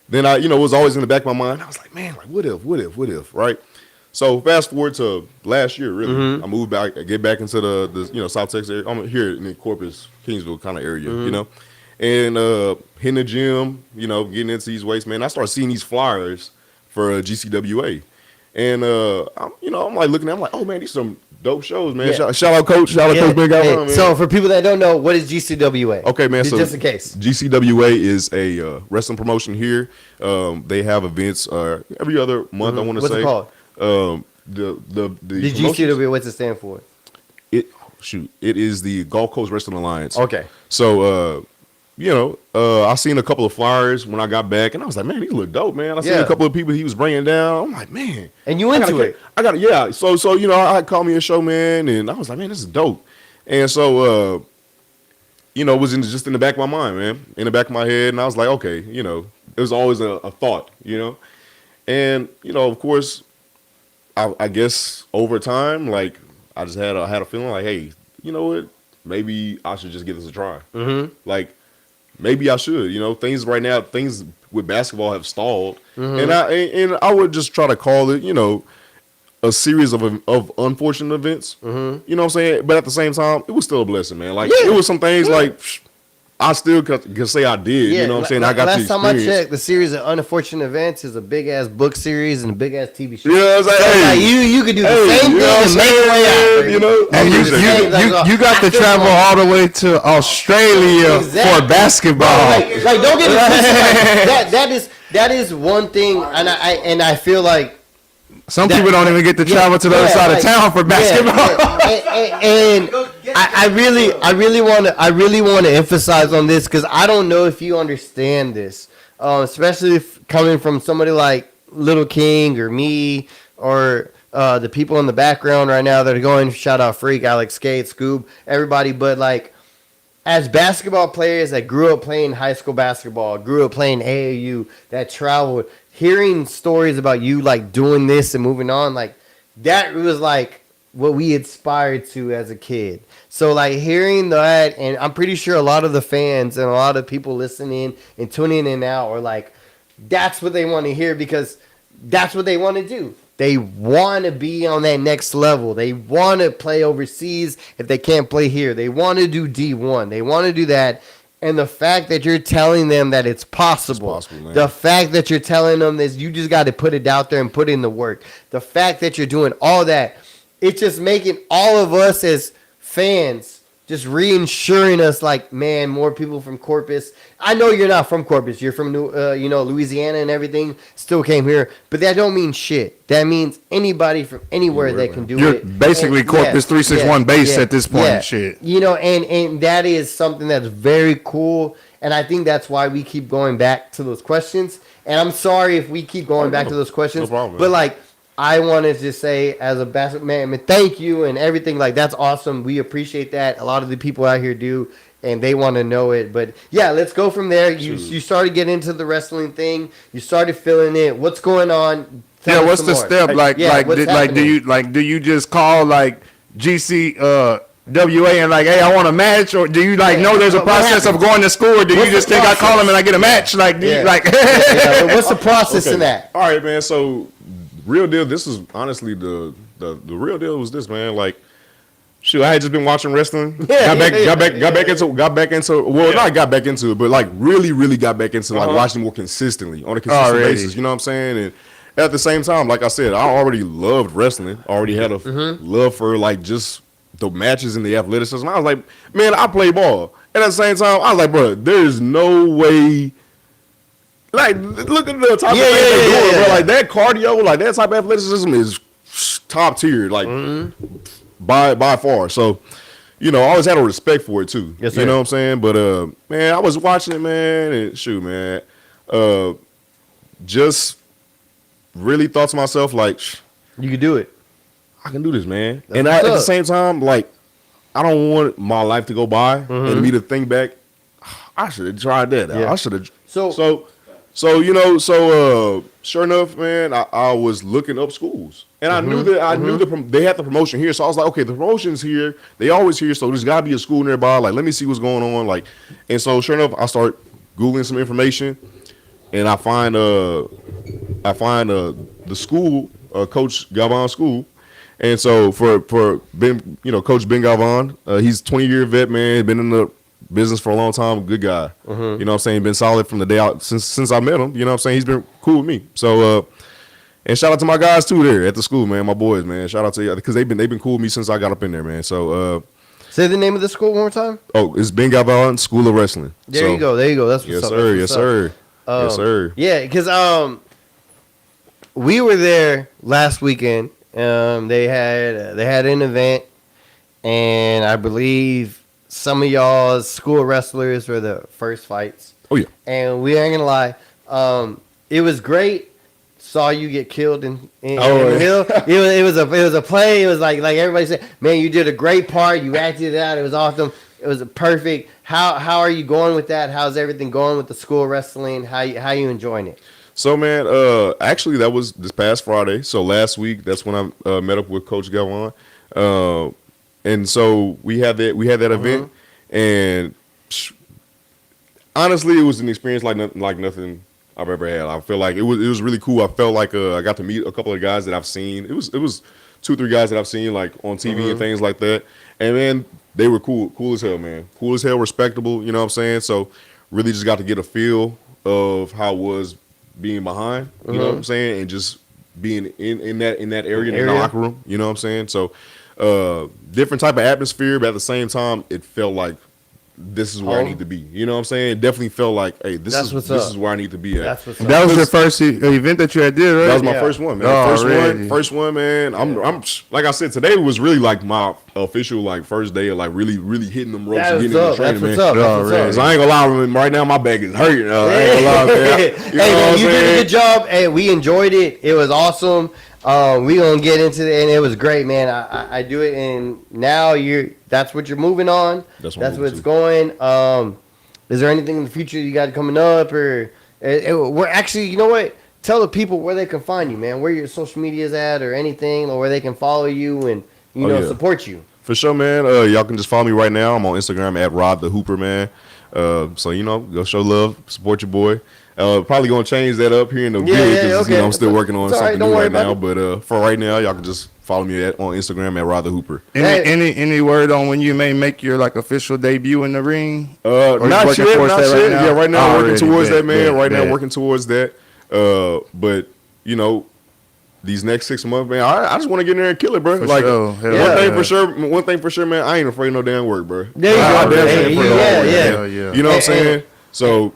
then it was always in the back of my mind. I was like, man, like what if, right? So fast forward to last year, really. I moved back, I get back into the South Texas area. I'm here in the Corpus, Kingsville kind of area, and hitting the gym, getting into these weights, man. I started seeing these flyers for GCWA. And I'm like looking at them, I'm like, oh man, these are some dope shows, man. Yeah. Shout out Coach, Coach Big Guy, man. So for people that don't know, what is GCWA? Okay, man. So just in case, GCWA is a wrestling promotion here. They have events every other month. I want to say. What's it called? The GCWA. What's it stand for? It is the Gulf Coast Wrestling Alliance. Okay. So I seen a couple of flyers when I got back, and I was like, man, these look dope, man. I seen a couple of people he was bringing down. I'm like, man. And you into it? So I called me a show, man, and I was like, man, this is dope. And so it was just in the back of my mind, man, in the back of my head, and I was like, okay, it was always a thought, and of course, I guess over time, like I just had a feeling like, hey, you know what, maybe I should just give this a try. Like maybe I should. You know, things right now, things with basketball have stalled, and I would just try to call it, you know, a series of unfortunate events. You know what I'm saying? But at the same time, it was still a blessing, man. Like it was some things like I still can say I did. You know what I'm saying? I got last the time I experience. checked, the series of unfortunate events is a big ass book series and a big ass TV show. Yeah, it's like, So, hey, like, you could do the hey, same you know what thing I'm and make your way saying, out. man? You know, And you, Like, you got I to feel travel like- all the way to Australia Exactly. for basketball. Like don't get it twisted. That is one thing, and I feel like Some people don't even get to travel to the other side of town for basketball. And I really want to emphasize on this because I don't know if you understand this, especially if coming from somebody like Little King or me or the people in the background right now that are going. Shout out Freak, Alex Skate, Scoob, everybody. But like, as basketball players that grew up playing high school basketball, grew up playing AAU, that traveled, hearing stories about you like doing this and moving on, like that was like what we aspired to as a kid. So like hearing that, and I'm pretty sure a lot of the fans and a lot of people listening and tuning in now are like, that's what they want to hear because that's what they want to do. They want to be on that next level. They want to play overseas if they can't play here. They want to do D1. They want to do that. And the fact that you're telling them that it's possible, man. the fact that you're telling them this, you just got to put it out there and put in the work. The fact that you're doing all that, it's just making all of us as fans just reassuring us like, man, more people from Corpus. I know you're not from Corpus. You're from Louisiana and everything. Still came here, but that don't mean shit. That means anybody from anywhere that can do You're it. basically And- Corpus 361 base at this point. Shit. You know, and that is something that's very cool. And I think that's why we keep going back to those questions. And I'm sorry if we keep going back to those questions. No problem, man. But like, I wanted to say as a basketball man, thank you and everything. Like, that's awesome. We appreciate that. A lot of the people out here do, and they want to know it. But yeah, let's go from there. You started getting into the wrestling thing. You started feeling it. What's going on? Tell us What's some the more. step? What's Do you just call like GC WA and like, hey, I want a match, or do you like know there's a what process of happens? going to school, or do What's you just the think I call process? them and I get a match? Like, do you Yeah. like? Yeah, but what's the process in that? All right, man. So, real deal. This is honestly the real deal was this, man. Like, shoot, I had just been watching wrestling. Got back into. Well, not got back into it, but like really got back into like watching more consistently on a consistent Already. basis. You know what I'm saying? And at the same time, like I said, I already loved wrestling. Already had a love for like just the matches and the athleticism. I was like, man, I play ball. And at the same time, I was like, bro, there is no way. Like, look at the type of things they're doing, bro. Like that cardio, like that type of athleticism is top tier, like by far. So, you know, I always had a respect for it too. Yes, you sir. know what I'm saying? But man, I was watching it, man, and shoot, man, just really thought to myself, like, You can do it. I can do this, man. That's And what's at the up. same time, like, I don't want my life to go by and me to think back, I should have tried that. Yeah. I should have. So- Sure enough, man, I was looking up schools, and I knew that they had the promotion here. So I was like, okay, the promotion's here. They always here, so there's got to be a school nearby. Like, let me see what's going on. Like, and so sure enough, I start googling some information, and I find the school, Coach Galvan School. And so for Ben, Coach Ben Galvan, he's 20-year vet, man, been in the business for a long time, good guy. You know what I'm saying? Been solid from the day out since I met him. You know what I'm saying? He's been cool with me. So and shout out to my guys too there at the school, man. My boys, man. Shout out to you because they've been cool with me since I got up in there, man. So Say the name of the school one more time. it's Ben Galvan School of Wrestling. There you go. That's what's Yes, up. sir. That's Yes, what's up. sir. Yes, sir. Yeah, because we were there last weekend. They had an event, and I believe some of y'all's school wrestlers were the first fights. Oh yeah. And we ain't gonna lie, it was great. Saw you get killed in the yeah. hill. It was a play. It was like everybody said, man, you did a great part. You acted it out. It was awesome. It was perfect. How are you going with that? How's everything going with the school wrestling? How you enjoying it? So man, actually that was this past Friday. So last week, that's when I met up with Coach Galvan, and so we had that event, and honestly, it was an experience like nothing I've ever had. I feel like it was really cool. I felt like I got to meet a couple of guys that I've seen. It was 2-3 guys that I've seen like on TV and things like that. And man, they were cool as hell, man. Cool as hell, respectable. You know what I'm saying? So really just got to get a feel of how it was being behind. You know what I'm saying? And just being in that area in the locker room. You know what I'm saying? So different type of atmosphere, but at the same time, it felt like this is where I need to be. You know what I'm saying? It definitely felt like, hey, this is where I need to be at. That's what's up. That was your first event that you had did, right? That was my first one, man. Oh, First one, man. I'm like I said, today was really like my official like first day of like really hitting them ropes and getting in the training, man. Cause I ain't gonna lie, man, right now my back is hurting. I ain't gonna lie, man. Hey, man, you did a good job. Hey, we enjoyed it. It was awesome. We gonna get into it, and it was great, man. I do it, and now that's what you're moving on. That's where it's going. Is there anything in the future you got coming up, or we're actually, you know what? Tell the people where they can find you, man. Where your social media is at, or anything, or where they can follow you and support you. For sure, man. Y'all can just follow me right now. I'm on Instagram at Rod the Hooper, man. So go show love, support your boy. Probably gonna change that up here in the video because I'm still working on something new right now. But for right now, y'all can just follow me on Instagram at Rod the Hooper. Any word on when you may make your like official debut in the ring? Not yet. Yeah, right now I'm working towards that, man. Right now working towards that. But these next 6 months, man, I just want to get in there and kill it, bro. For like sure. one thing for sure, man, I ain't afraid of no damn work, bro. There you go. Yeah. You know what I'm saying? So,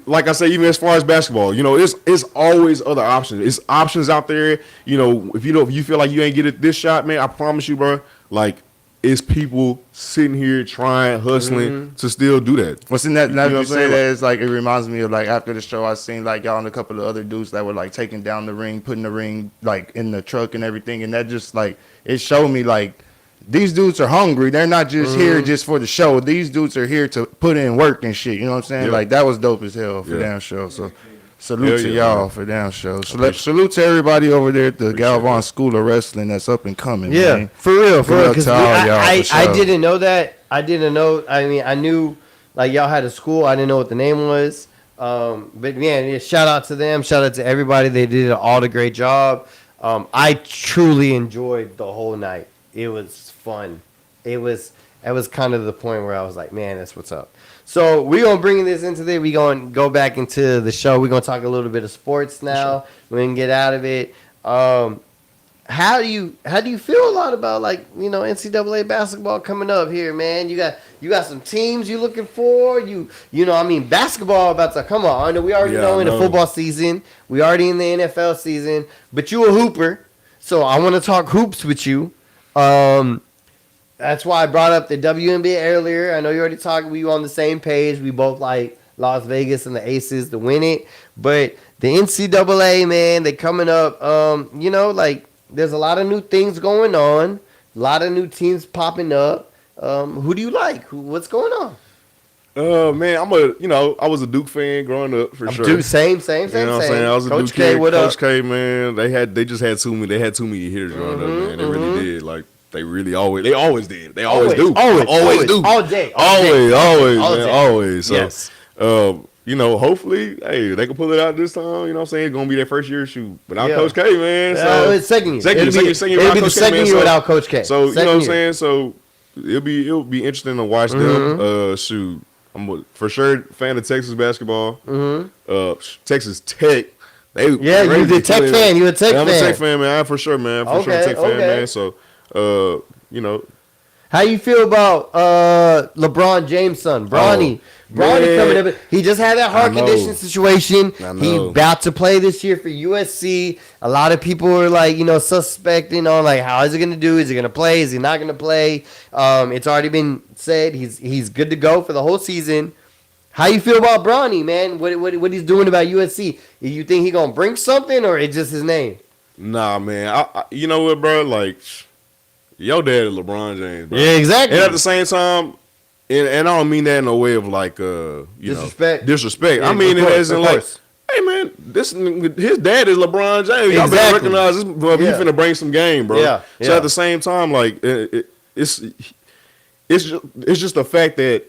like I say, even as far as basketball, it's always other options. It's options out there. If you feel like you ain't get it this shot, man, I promise you, bro. Like, it's people sitting here trying, hustling to still do that. What's in that? Now you say that, it's like it reminds me of like after the show, I seen like y'all and a couple of other dudes that were like taking down the ring, putting the ring like in the truck and everything, and that just like it showed me like. These dudes are hungry. They're not just here just for the show. These dudes are here to put in work and shit. You know what I'm saying? Like, that was dope as hell for damn show. So, salute to y'all for damn show. Salute to everybody over there at the Galvon School of Wrestling that's up and coming, man. For real. Because I didn't know that. I didn't know. I mean, I knew, like, y'all had a school. I didn't know what the name was. But, man, shout out to them. Shout out to everybody. They did all a great job. I truly enjoyed the whole night. It was fun. It was kind of the point where I was like, man, that's what's up. So we're gonna bring this into there. We're gonna go back into the show. We're gonna talk a little bit of sports now. Sure. We're gonna get out of it. How do you feel a lot about NCAA basketball coming up here, man? You got some teams you looking for. Basketball about to come on. I know we already know in the football season. We already in the NFL season. But you a hooper, so I want to talk hoops with you. That's why I brought up the WNBA earlier. I know you already talked. We were on the same page. We both like Las Vegas and the Aces to win it. But the NCAA, man, they coming up. There's a lot of new things going on. A lot of new teams popping up. Who do you like? What's going on? Man, I was a Duke fan growing up for sure. Same. You know what I'm saying? I was a Coach Duke K, kid. what Coach up? K, man, they just had too many hitters growing up, man. They really did. Like they always did. They always do. Always do. All day. Always. So, yes. Hopefully, hey, they can pull it out this time. You know what I'm saying? It's gonna be their first year shoot without Coach K, man. So it's second year. It'll be the second year without Coach K. So you know what I'm saying? So it'll be interesting to watch them. Shoot. I'm for sure fan of Texas basketball. Texas Tech. You're a Tech fan. You're a Tech fan. I'm a Tech fan, man. I'm for sure, man. For sure a Tech fan, man. So, How you feel about LeBron James' son, Bronny? Bronny coming up. He just had that heart condition situation. He's about to play this year for USC. A lot of people are like, suspecting on like how is he going to do? Is he going to play? Is he not going to play? It's already been said he's good to go for the whole season. How you feel about Bronny, man? What he's doing about USC? You think he gonna bring something, or it's just his name? Nah, man. I you know what, bro? Like, your dad is LeBron James, bro. Yeah, exactly. And at the same time, and I don't mean that in a way of like, disrespect. Yeah, I mean it as in like, course. hey, man, his dad is LeBron James. Y'all better recognize this, bro. You finna bring some game, bro. Yeah. So at the same time, like, it's just the fact that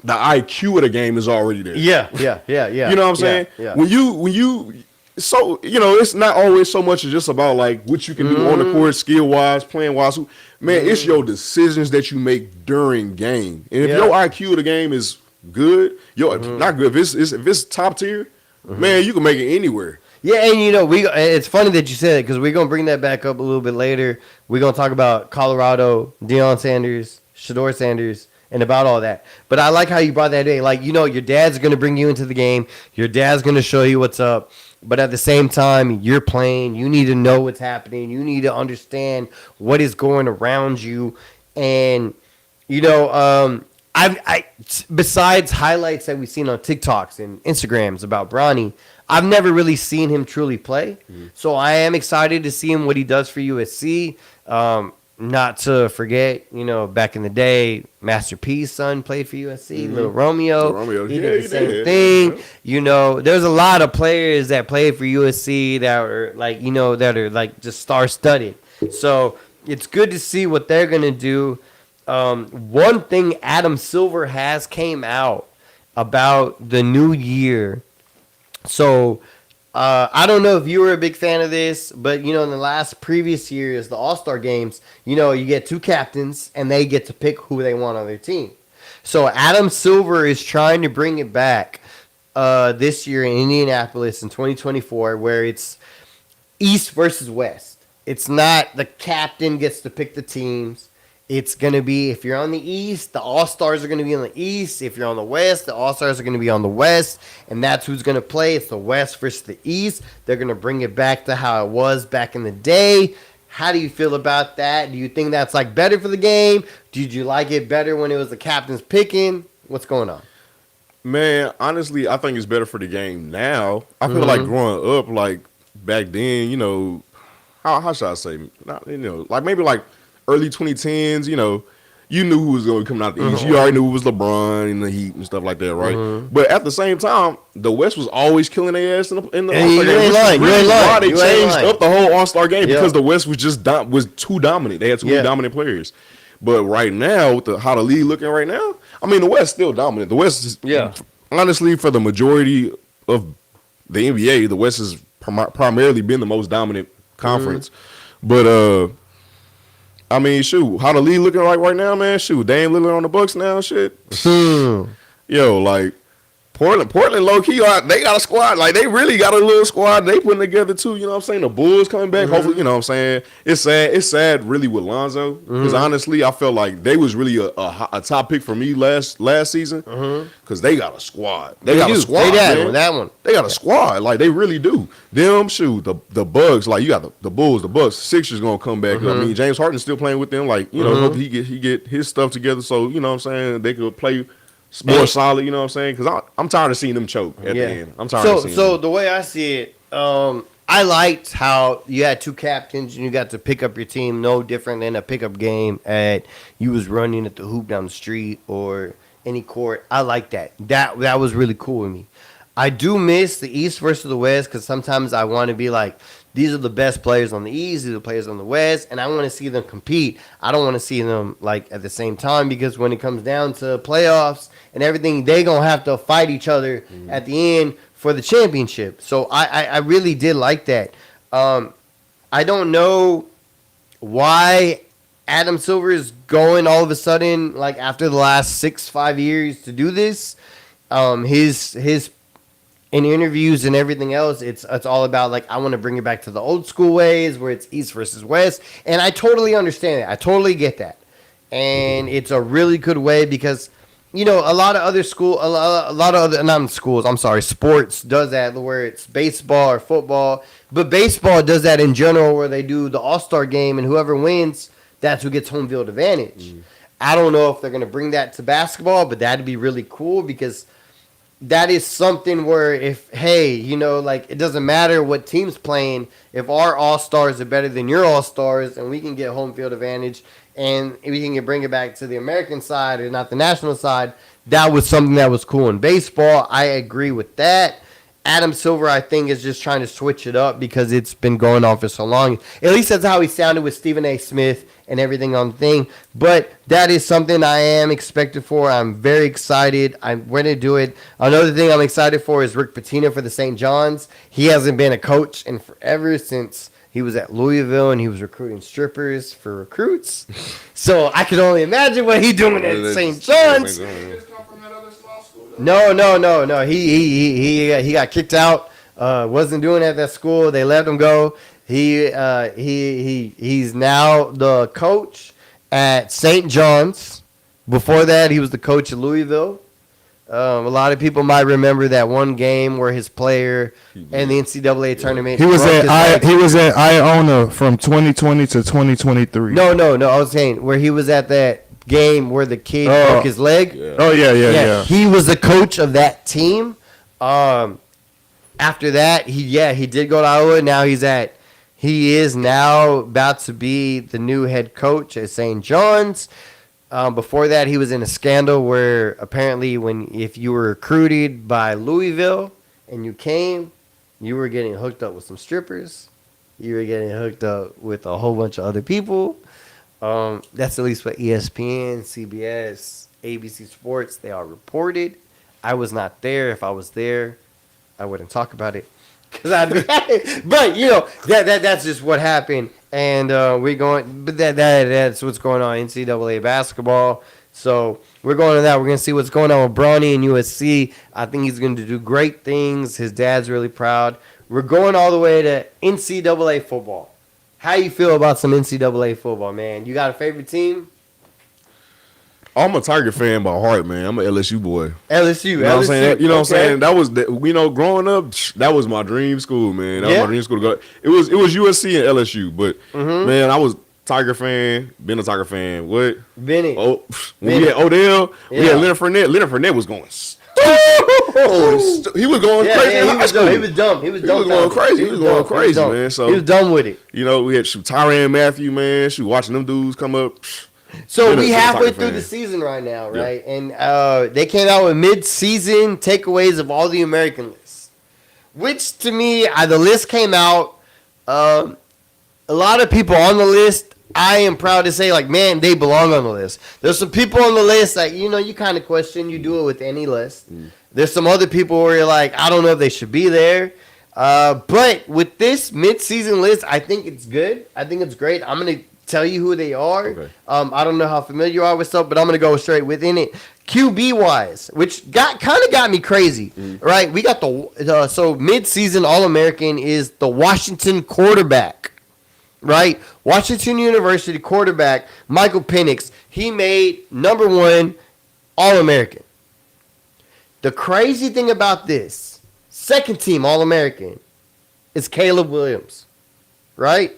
the IQ of the game is already there. Yeah. You know what I'm saying? Yeah. When you so it's not always so much just about like what you can do on the court, skill wise, playing wise. Man, it's your decisions that you make during game. And if your IQ of the game is good, not good. If it's top tier, man, you can make it anywhere. Yeah, and it's funny that you said it because we're gonna bring that back up a little bit later. We're gonna talk about Colorado, Deion Sanders, Shador Sanders, and about all that. But I like how you brought that in. Like, your dad's gonna bring you into the game. Your dad's gonna show you what's up. But at the same time, you're playing. You need to know what's happening. You need to understand what is going around you. And I besides highlights that we've seen on TikToks and Instagrams about Bronny, I've never really seen him truly play. So I am excited to see him what he does for USC. Not to forget, back in the day, Master P's son played for USC. Little Romeo, he did the same thing. There's a lot of players that played for USC that are like just star-studded. So it's good to see what they're gonna do. One thing Adam Silver has came out about the new year. So I don't know if you were a big fan of this, but in the previous years, the All-Star games, you get two captains and they get to pick who they want on their team. So Adam Silver is trying to bring it back this year in Indianapolis in 2024, where it's East versus West. It's not the captain gets to pick the teams. It's going to be, if you're on the East, the All-Stars are going to be on the East. If you're on the West, the All-Stars are going to be on the West. And that's who's going to play. It's the West versus the East. They're going to bring it back to how it was back in the day. How do you feel about that? Do you think that's like better for the game? Did you like it better when it was the captains picking? What's going on? Man, honestly, I think it's better for the game now. I feel like growing up, like back then, how should I say? Like maybe like early 2010s, you knew who was going to come out the East. You already knew it was LeBron and the Heat and stuff like that, right? But at the same time, the West was always killing their ass in the All-Star game. You ain't lying. Why they changed up the whole All-Star game because the West was just was too dominant. They had too many dominant players. But right now, with how the league looking right now, I mean, the West still dominant. The West is, honestly, for the majority of the NBA, the West has primarily been the most dominant conference. But I mean, shoot, how the league looking like right now, man? Shoot, Dame Lillard on the Bucks now, shit. Yo, like Portland, low key, they got a squad. Like they really got a little squad they putting together too. You know what I'm saying? The Bulls coming back. Hopefully, you know what I'm saying. It's sad. It's sad, really, with Lonzo, because honestly, I felt like they was really a top pick for me last season, because they got a squad. They got a squad. That one. They got a squad. Like they really do. Them, shoot, the Bucks. Like you got the Bulls, the Bucks. Sixers gonna come back. I mean, James Harden's still playing with them. Like hope he get his stuff together. So you know what I'm saying, they could play more solid, you know what I'm saying? Because I'm tired of seeing them choke at the end. I'm tired of seeing them. So the way I see it, I liked how you had two captains and you got to pick up your team, no different than a pickup game at you was running at the hoop down the street or any court. I like that. That was really cool with me. I do miss the East versus the West because sometimes I want to be like, these are the best players on the East, these are the players on the West, and I want to see them compete. I don't want to see them like at the same time, because when it comes down to playoffs and everything, they gonna have to fight each other at the end for the championship. So I really did like that. I don't know why Adam Silver is going all of a sudden, like after the last 5 years, to do this. His in interviews and everything else, it's all about like, I want to bring it back to the old school ways where it's East versus West, and I totally understand it. I totally get that, and it's a really good way because a lot of other sports does that where it's baseball or football, but baseball does that in general where they do the All-Star game and whoever wins, that's who gets home field advantage. I don't know if they're going to bring that to basketball, but that'd be really cool because that is something where it doesn't matter what team's playing. If our All-Stars are better than your All-Stars and we can get home field advantage and we can bring it back to the American side or not the national side, that was something that was cool in baseball. I agree with that. Adam Silver, I think, is just trying to switch it up because it's been going on for so long. At least that's how he sounded with Stephen A. Smith and everything on the thing. But that is something I am expected for. I'm very excited. I'm going to do it. Another thing I'm excited for is Rick Pitino for the St. John's. He hasn't been a coach in forever since he was at Louisville and he was recruiting strippers for recruits. So I can only imagine what he's doing at St. John's. No. He got kicked out. Wasn't doing it at that school. They let him go. He's now the coach at St. John's. Before that, he was the coach at Louisville. A lot of people might remember that one game where his player in the NCAA tournament. He was at Iona from 2020 to 2023. No. I was saying where he was at that game where the kid broke his leg. Yeah. Oh yeah. He was the coach of that team. After that, he did go to Iowa. Now he is now about to be the new head coach at St. John's. Before that, he was in a scandal where apparently if you were recruited by Louisville and you came, you were getting hooked up with some strippers. You were getting hooked up with a whole bunch of other people. That's at least what ESPN, CBS, ABC Sports, they all reported. I was not there. If I was there, I wouldn't talk about it. But that's just what happened, and we're going. But that's what's going on in NCAA basketball. So we're going to that. We're going to see what's going on with Bronny and USC. I think he's going to do great things. His dad's really proud. We're going all the way to NCAA football. How you feel about some NCAA football, man? You got a favorite team? I'm a Tiger fan by heart, man. I'm an LSU boy. LSU. You know what I'm saying? You know what I'm saying? That was growing up, that was my dream school, man. That was my dream school to go. It was USC and LSU, but man, I was Tiger fan, been a Tiger fan. What? Benny. Oh, when we had Odell, we had Leonard Fournette. Leonard Fournette was going he was going crazy in high school. He was dumb. He was going crazy. He was going crazy, man. So he was done with it. You know, we had Tyrann Mathieu, man. Watching them dudes come up. So we halfway through the season right now, right? Yeah. And they came out with mid-season takeaways of all the American lists, which to me, the list came out. A lot of people on the list, I am proud to say, like, man, they belong on the list. There's some people on the list that, you kind of question. You do it with any list. There's some other people where you're like, I don't know if they should be there. But with this mid-season list, I think it's good. I think it's great. I'm going to tell you who they are. Okay. I don't know how familiar you are with stuff, but I'm going to go straight within it. QB-wise, which got me crazy, right? We got so mid-season All-American is the Washington quarterback, right? Washington University quarterback, Michael Penix. He made #1 All-American. The crazy thing about this, second team All-American, is Caleb Williams, right?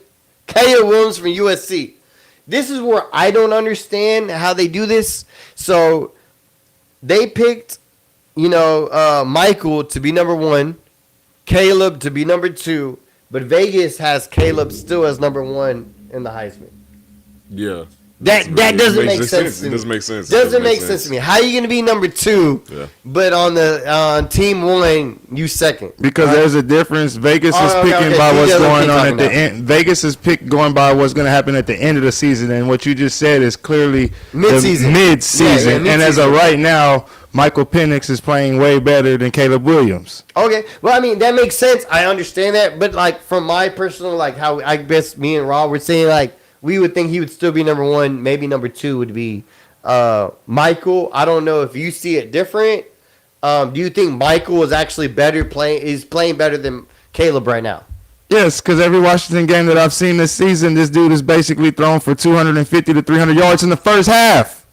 Caleb Williams from USC. This is where I don't understand how they do this. So they picked, Michael to be #1, Caleb to be #2, but Vegas has Caleb still as #1 in the Heisman. Yeah. That doesn't make sense to me. It doesn't make sense. Doesn't make sense to me. How are you going to be #2, but on team 1, you second? Because there's a difference. Vegas is picking by what's going on at the end. Vegas is going by what's going to happen at the end of the season, and what you just said is clearly mid-season. Mid-season. And as of right now, Michael Penix is playing way better than Caleb Williams. Okay. Well, I mean, that makes sense. I understand that. But, like, from my personal, how I guess me and Rob were saying, we would think he would still be #1. Maybe #2 would be Michael. I don't know if you see it different. Do you think Michael is actually playing better than Caleb right now? Yes, because every Washington game that I've seen this season, this dude has basically thrown for 250 to 300 yards in the first half.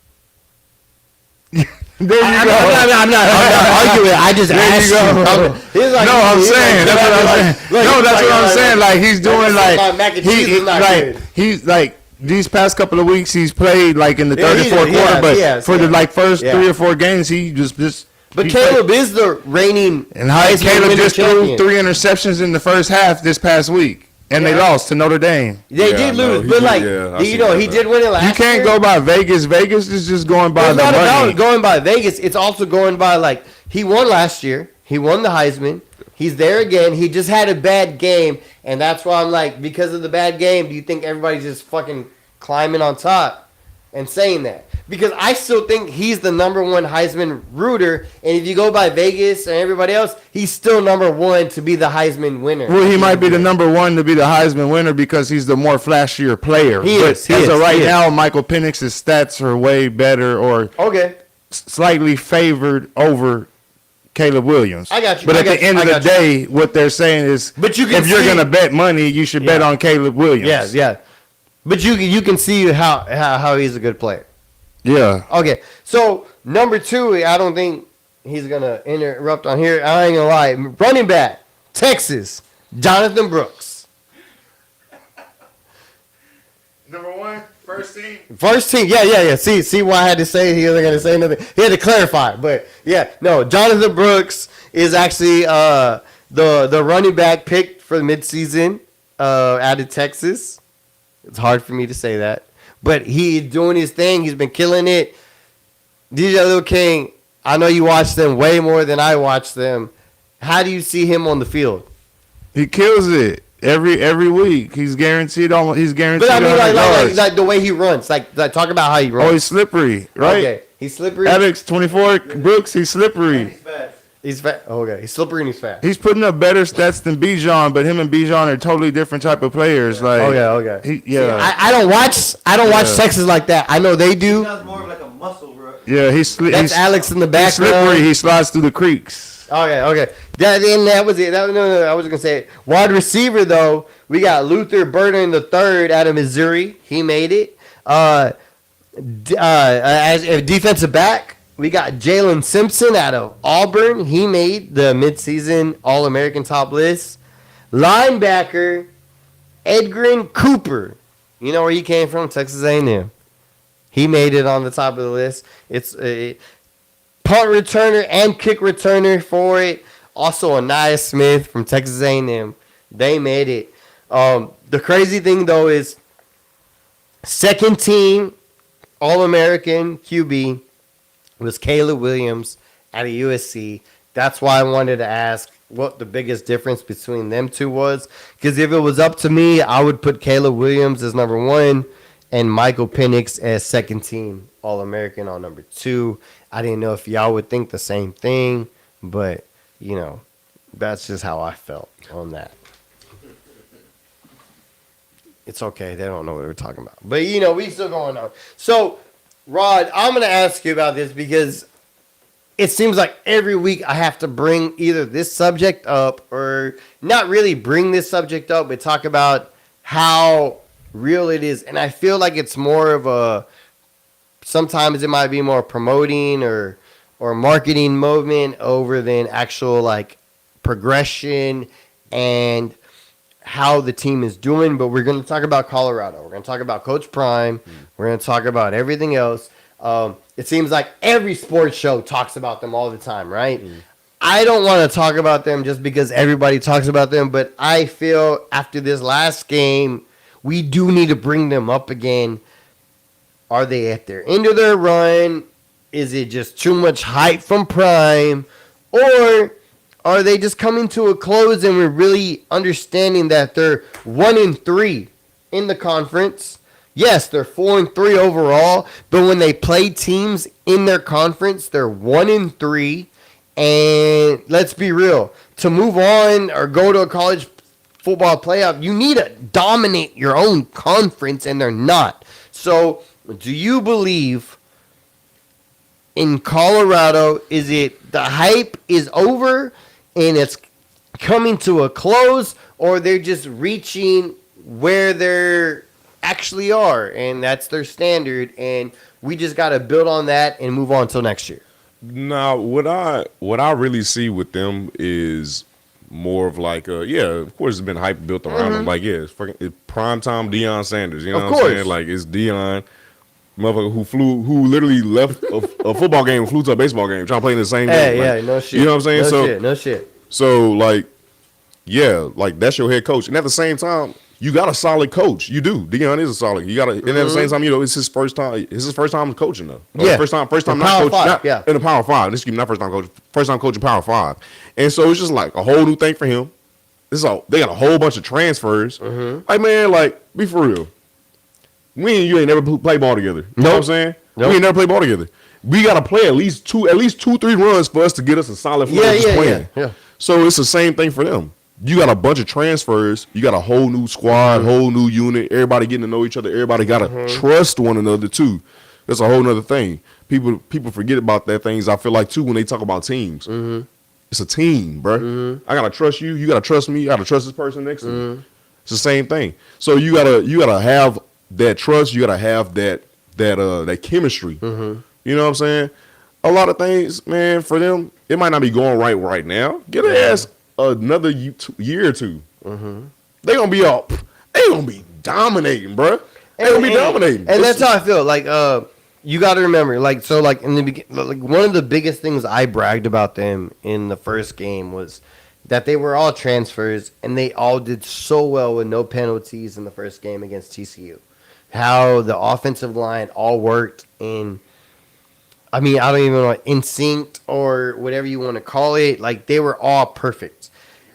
There you go. I'm not arguing. I just asked you. I'm saying. That's what I'm saying. No, that's what I'm saying. Like, he's doing he's like these past couple of weeks he's played in the third and fourth quarter, but for the first 3 or 4 games he just. But Caleb is the reigning. And Caleb just threw 3 interceptions in the first half this past week. And they lost to Notre Dame. They did lose, but he did win it last year. You can't go by Vegas. Vegas is just going by the money. It's not about money. going by Vegas. It's also going by, he won last year. He won the Heisman. He's there again. He just had a bad game, and that's why I'm like, because of the bad game, do you think everybody's just fucking climbing on top and saying that? Because I still think he's the number one Heisman rooter, and if you go by Vegas and everybody else, he's still number one to be the Heisman winner. Well, he might be the number one to be the Heisman winner because he's the more flashier player. As of right now, Michael Penix's stats are way better or slightly favored over Caleb Williams. I got you. But at the end of the day, what they're saying is, if you're going to bet money, you should bet on Caleb Williams. Yeah. But you can see how he's a good player. Yeah. Okay. So number 2, I don't think he's gonna interrupt on here. I ain't gonna lie. Running back, Texas, Jonathan Brooks. Number 1, first team. First team. Yeah. See why I had to say he wasn't gonna say nothing. He had to clarify. But yeah, no. Jonathan Brooks is actually the running back picked for the midseason out of Texas. It's hard for me to say that. But he's doing his thing. He's been killing it. DJ Little King, I know you watch them way more than I watch them. How do you see him on the field? He kills it every week. He's guaranteed almost. He's guaranteed. But I mean, like the way he runs. Like talk about how he runs. Oh, he's slippery, right? Okay, he's slippery. Alex 24 Brooks, he's slippery. He's fat. Okay, he's slippery and he's fast. He's putting up better stats than Bijan, but him and Bijan are totally different type of players. Like, okay. See, I don't watch Texas like that. I know they do. He's more of like a muscle, bro. Yeah, That's he's Alex in the he's background. slippery. He slides through the creeks. Okay. That was it. No, I wasn't gonna say it. Wide receiver though, we got Luther Burden III out of Missouri. He made it. As a defensive back, we got Jalen Simpson out of Auburn. He made the midseason All-American top list. Linebacker, Edgrin Cooper. You know where he came from? Texas A&M. He made it on the top of the list. It's a punt returner and kick returner for it. Also, Anaya Smith from Texas A&M. They made it. The crazy thing, though, is second team All-American QB was Caleb Williams out of USC. That's why I wanted to ask what the biggest difference between them two was. Because if it was up to me, I would put Caleb Williams as number 1 and Michael Penix as second team All-American on number 2. I didn't know if y'all would think the same thing, but, that's just how I felt on that. It's okay. They don't know what we're talking about. But, we still going on. So, Rod, I'm going to ask you about this because it seems like every week I have to bring either this subject up or not really bring this subject up, but talk about how real it is. And I feel like it's more of sometimes it might be more promoting or marketing movement over than actual like progression and how the team is doing. But we're going to talk about Colorado. We're going to talk about Coach Prime. We're going to talk about everything else. It seems like every sports show talks about them all the time, right? I don't want to talk about them just because everybody talks about them, but I feel after this last game, we do need to bring them up again. Are they at their end of their run? Is it just too much hype from Prime? Or are they just coming to a close and we're really understanding that they're 1-3 in the conference? Yes, they're 4-3 overall, but when they play teams in their conference, they're 1-3. And let's be real, to move on or go to a college football playoff, you need to dominate your own conference, and they're not. So, do you believe in Colorado, is it the hype is over and it's coming to a close, or they're just reaching where they're actually are, and that's their standard, and we just got to build on that and move on till next year? Now, what I really see with them is more of like, of course, it's been hype built around them. Like, it's primetime Deion Sanders. You know what I'm saying? Like, it's Deion, motherfucker who literally left a football game and flew to a baseball game trying to play in the same game. Like, no shit. You know what I'm saying? No shit. So, like, like, that's your head coach. And at the same time, you got a solid coach. You do. Deion is a solid. You got to, and at the same time, it's his first time. It's his first time coaching though. First time not coaching. In the Power 5. Excuse me, not first time coaching. First time coaching Power 5. And so it's just like a whole new thing for him. They got a whole bunch of transfers. Like, man, like, be for real. Me and you ain't never played ball together. You know what I'm saying? Nope. We ain't never played ball together. We got to play at least 2-3 runs for us to get us a solid flow of playing. Yeah. So it's the same thing for them. You got a bunch of transfers. You got a whole new squad, whole new unit. Everybody getting to know each other. Everybody got to trust one another too. That's a whole nother thing. People forget about that things. I feel like too when they talk about teams. It's a team, bro. I gotta trust you. You gotta trust me. I gotta trust this person next to me. It's the same thing. So you gotta have that trust. You gotta have that chemistry. You know what I'm saying? A lot of things, man. For them, it might not be going right now. Get their ass another year or two. They gonna be up. They gonna be dominating, bro. They gonna be dominating. And that's how I feel. Like, you got to remember, like, so, like, in the beginning, like, one of the biggest things I bragged about them in the first game was that they were all transfers, and they all did so well with no penalties in the first game against TCU. How the offensive line all worked in, I mean, I don't even know, in sync or whatever you want to call it. Like, they were all perfect.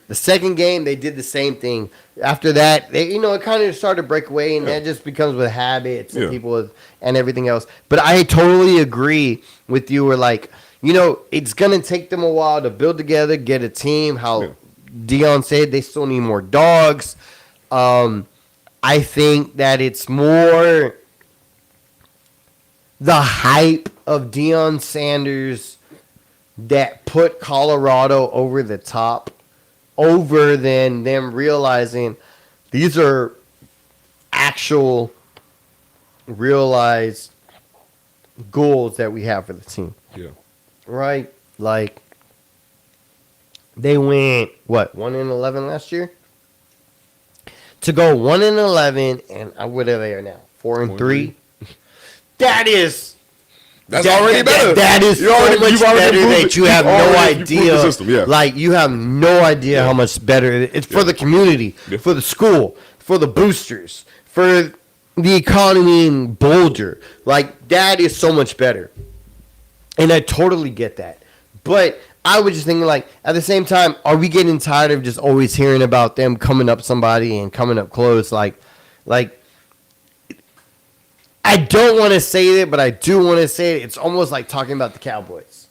The second game, they did the same thing. After that, it kind of started to break away, and that just becomes with habits and people and everything else. But I totally agree with you. Where, like, it's going to take them a while to build together, get a team. How Deion said, they still need more dogs. I think that it's more the hype of Deion Sanders that put Colorado over the top, over than them realizing these are actual realized goals that we have for the team. Yeah. Right? Like, they went, 1-11 last year? To go 1-11, and what are they now? 4-3? That's already better. That is so much better that you have no idea. Like, you have no idea how much better it's for the community, for the school, for the boosters, for the economy in Boulder. Like, that is so much better. And I totally get that. But I was just thinking, like, at the same time, are we getting tired of just always hearing about them coming up somebody and coming up close? Like, I don't want to say it, but I do want to say it. It's almost like talking about the Cowboys,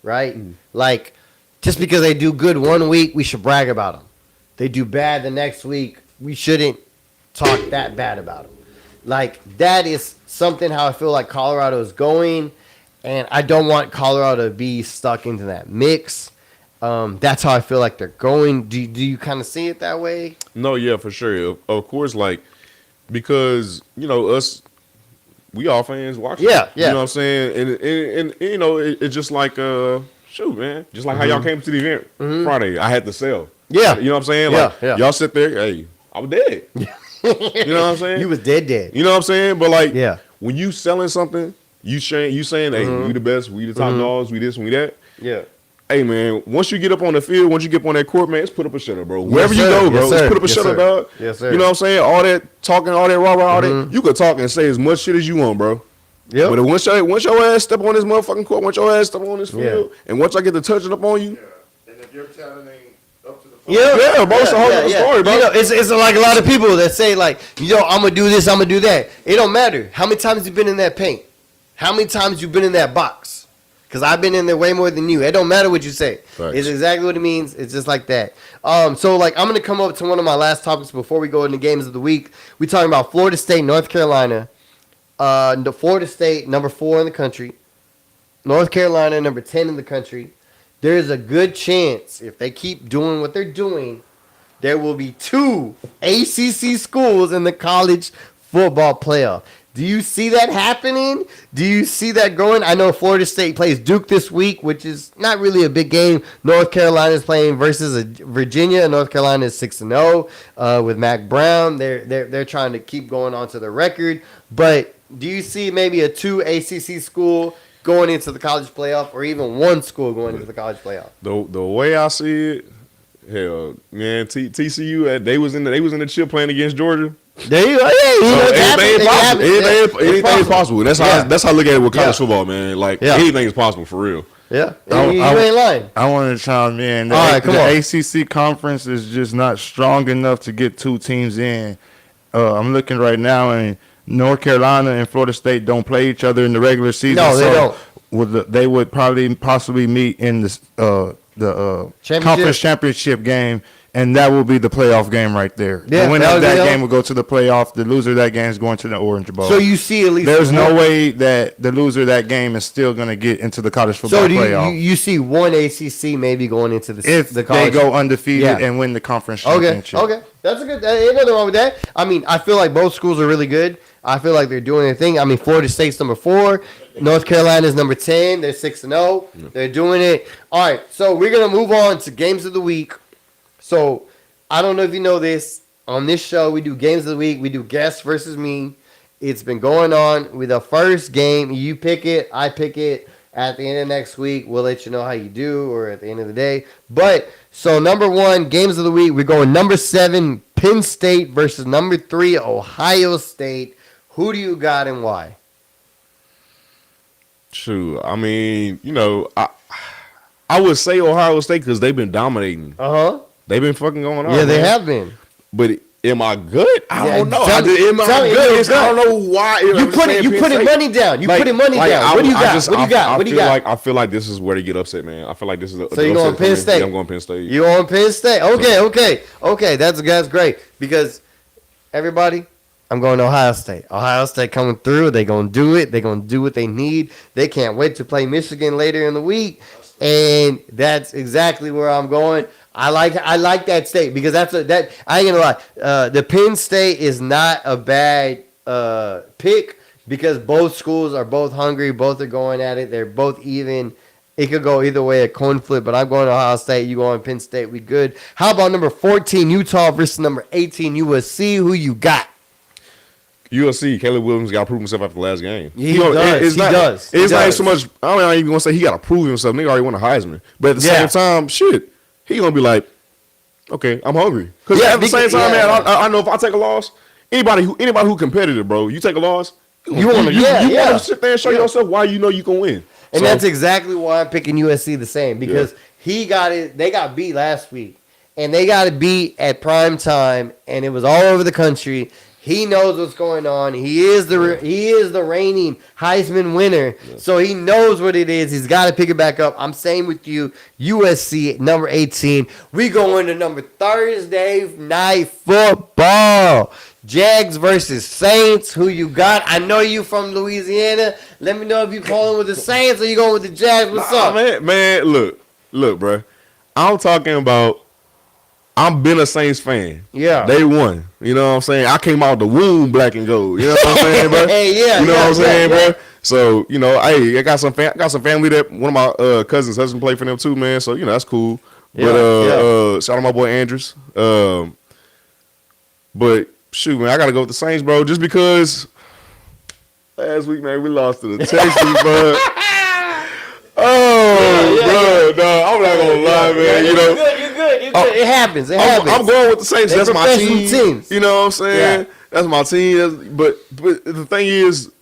right? Like, just because they do good one week, we should brag about them. They do bad the next week, we shouldn't talk that bad about them. Like, that is something how I feel like Colorado is going, and I don't want Colorado to be stuck into that mix. That's how I feel like they're going. Do you kind of see it that way? No, yeah, for sure. Of course, like, because, us, we all fans watching. Yeah. You know what I'm saying? And it's just like, shoot, man. Just like how y'all came to the event Friday. I had to sell. Yeah. You know what I'm saying? Like, y'all sit there, hey, I was dead. You know what I'm saying? You was dead. You know what I'm saying? But, like, when you selling something, you saying, hey, we the best, we the top dogs, we this, we that. Yeah. Hey, man, once you get up on the field, once you get up on that court, man, let's put up a shutter, bro. Wherever you go, bro, let's put up a shutter, dog. Yes, sir. You know what I'm saying? All that talking, all that rah-rah, all that. You could talk and say as much shit as you want, bro. Yeah. But once your ass step on this motherfucking court, once your ass step on this field, and once I get to touching up on you. And if your talent ain't up to the bro, it's a whole other story, bro. It's like a lot of people that say, like, I'm going to do this, I'm going to do that. It don't matter. How many times you been in that paint? How many times you been in that box? Because I've been in there way more than you. It don't matter what you say. Thanks. It's exactly what it means. It's just like that. So, like, I'm going to come up to one of my last topics before we go into games of the week. We're talking about Florida State, North Carolina. Florida State, number 4 in the country. North Carolina, number 10 in the country. There's a good chance, if they keep doing what they're doing, there will be 2 ACC schools in the college football playoff. Do you see that happening? Do you see that going? I know Florida State plays Duke this week, which is not really a big game. North Carolina is playing versus Virginia. North Carolina is 6-0 with Mac Brown. They're trying to keep going on to the record. But do you see maybe a 2 ACC school going into the college playoff, or even 1 school going into the college playoff? The way I see it, Hell, man, TCU they was in the chip playing against Georgia. There you go. Anything is possible. That's how I look at it with college Yeah. football, man. Like Yeah. anything is possible for real. Yeah, you ain't lying. I want to chime in. The, All right, come the on. ACC conference is just not strong enough to get 2 teams in. I'm looking right now, and North Carolina and Florida State don't play each other in the regular season. No, they don't. They would possibly meet in the conference championship game, and that will be the playoff game right there. Yeah, the winner that of was that the game will go to the playoff. The loser of that game is going to the Orange Bowl. So you see at least there's no way that the loser of that game is still going to get into the college football So playoff. you see one ACC maybe going into if the college. they go undefeated Yeah. and win the conference Okay, championship. okay, that's a good. Ain't nothing wrong with that. I mean, I feel like both schools are really good. I feel like they're doing their thing. I mean, Florida State's number 4, North Carolina's number 10. They're 6-0. They're doing it. All right, so we're gonna move on to games of the week. So I don't know if you know this. On this show, we do games of the week. We do guest versus me. It's been going on with the first game. You pick it. I pick it. At the end of next week, we'll let you know how you do, or at the end of the day. But so number 1, games of the week. We're going number 7, Penn State versus number 3, Ohio State. Who do you got and why? Shoot, I mean, I would say Ohio State because they've been dominating. They've been fucking going on. Yeah, they man. have been. But am I good? I Yeah, don't know. tell me- Am I tell me good? you're I don't know why. You putting money down. You putting money down. What do you got? What do you got? What do you got? I feel like this is where they get upset, man. I feel like this is. So you going Penn State? Yeah, I'm going Penn State. You on Penn State? Okay. That's great because everybody, I'm going to Ohio State. Ohio State coming through. They gonna do it. They gonna do what they need. They can't wait to play Michigan later in the week, and that's exactly where I'm going. I like that state because that I ain't gonna lie. The Penn State is not a bad pick because both schools are both hungry. Both are going at it. They're both even. It could go either way, a coin flip, but I'm going to Ohio State. You going Penn State. We good. How about number 14, Utah versus number 18, USC? Who you got? USC, Caleb Williams got to prove himself after the last game. He does. It's not so much. I'm not even gonna say he got to prove himself. Nigga already won a Heisman, but at the same time, shit, he gonna be like, okay, I'm hungry. Because at the same time, man, I know if I take a loss, anybody who competitive, bro, you take a loss, you want to sit there and show yourself why you know you can win. And that's exactly why I'm picking USC the same because he got it. They got beat last week, and they got it beat at prime time, and it was all over the country. He knows what's going on. He is the reigning Heisman winner, so he knows what it is. He's got to pick it back up. I'm saying with you, USC number 18. We go into number Thursday night football. Jags versus Saints. Who you got? I know you from Louisiana. Let me know if you calling with the Saints or you going with the Jags. What's up, man? Look, bro. I'm talking about. I've been a Saints fan. Yeah. They won. You know what I'm saying? I came out the womb black and gold. You know what I'm saying, bro? You know what I'm saying, bro? So, I got some family that one of my cousins' husband played for them too, man. So, that's cool. But shout out my boy Andrews. But shoot, man, I gotta go with the Saints, bro, just because last week, man, we lost to the Texans, bro. Bro, no, I'm not gonna lie, man. You're good. It happens. I'm going with the Saints. That's my team. Teams. You know what I'm saying? Yeah. That's my team. But the thing is,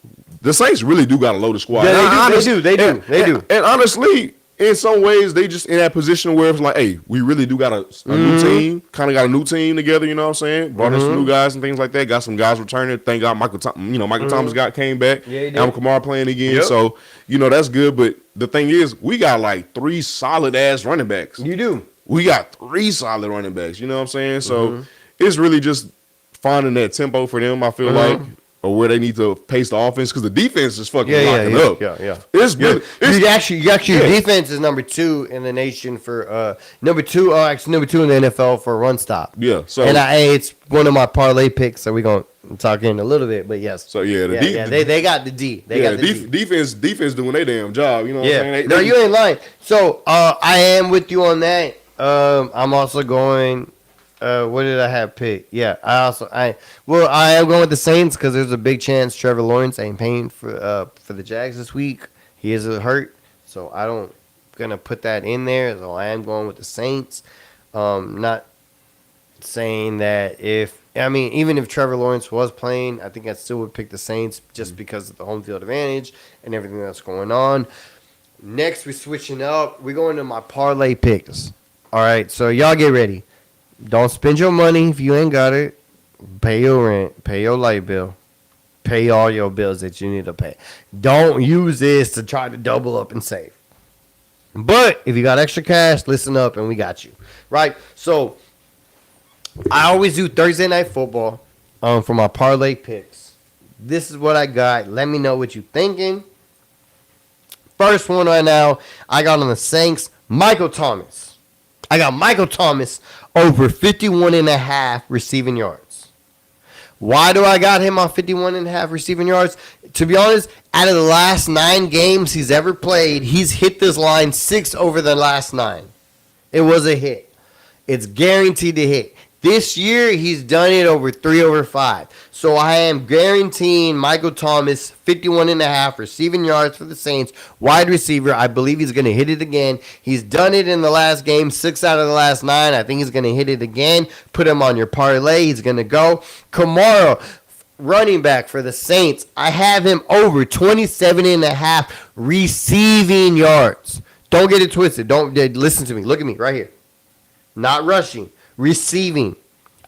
the Saints really do got a loaded squad. Yeah, they do. And honestly, in some ways, they just in that position where it's like, hey, we really do got a new team. Kind of got a new team together. You know what I'm saying? Brought in some new guys and things like that. Got some guys returning. Thank God, Michael Thomas came back. Yeah, he did. Alvin Kamara playing again. Yep. So that's good. But the thing is, we got like 3 solid ass running backs. You do. We got 3 solid running backs. You know what I'm saying? So it's really just finding that tempo for them. I feel like. Or where they need to pace the offense because the defense is fucking locking up. Yeah. It's good. Your defense is number 2 in the nation for number 2 in the NFL for run stop. Yeah. So it's one of my parlay picks. So we're gonna talk in a little bit, but yes. So they got the D. Defense doing their damn job. You know what I'm saying? No, you ain't lying. So I am with you on that. I'm also going. What did I have picked? Yeah, I am going with the Saints because there's a big chance Trevor Lawrence ain't paying for the Jags this week. He is hurt, so I don't gonna put that in there. So I am going with the Saints. Not saying that even if Trevor Lawrence was playing, I think I still would pick the Saints just because of the home field advantage and everything that's going on. Next, we're switching up. We're going to my parlay picks. All right, so y'all get ready. Don't spend your money if you ain't got it. Pay your rent. Pay your light bill. Pay all your bills that you need to pay. Don't use this to try to double up and save. But if you got extra cash, listen up and we got you. Right? So I always do Thursday Night Football for my parlay picks. This is what I got. Let me know what you're thinking. First one right now, I got on the Saints, Michael Thomas. I got Michael Thomas over 51.5 receiving yards. Why do I got him on 51.5 receiving yards? To be honest, out of the last 9 games he's ever played, he's hit this line 6 over the last 9. It was a hit. It's guaranteed to hit. This year, he's done it over 3 over 5. So I am guaranteeing Michael Thomas 51.5 receiving yards for the Saints. Wide receiver, I believe he's going to hit it again. He's done it in the last game, 6 out of the last 9. I think he's going to hit it again. Put him on your parlay. He's going to go. Kamara, running back for the Saints, I have him over 27.5 receiving yards. Don't get it twisted. Don't listen to me. Look at me right here. Not rushing. Receiving.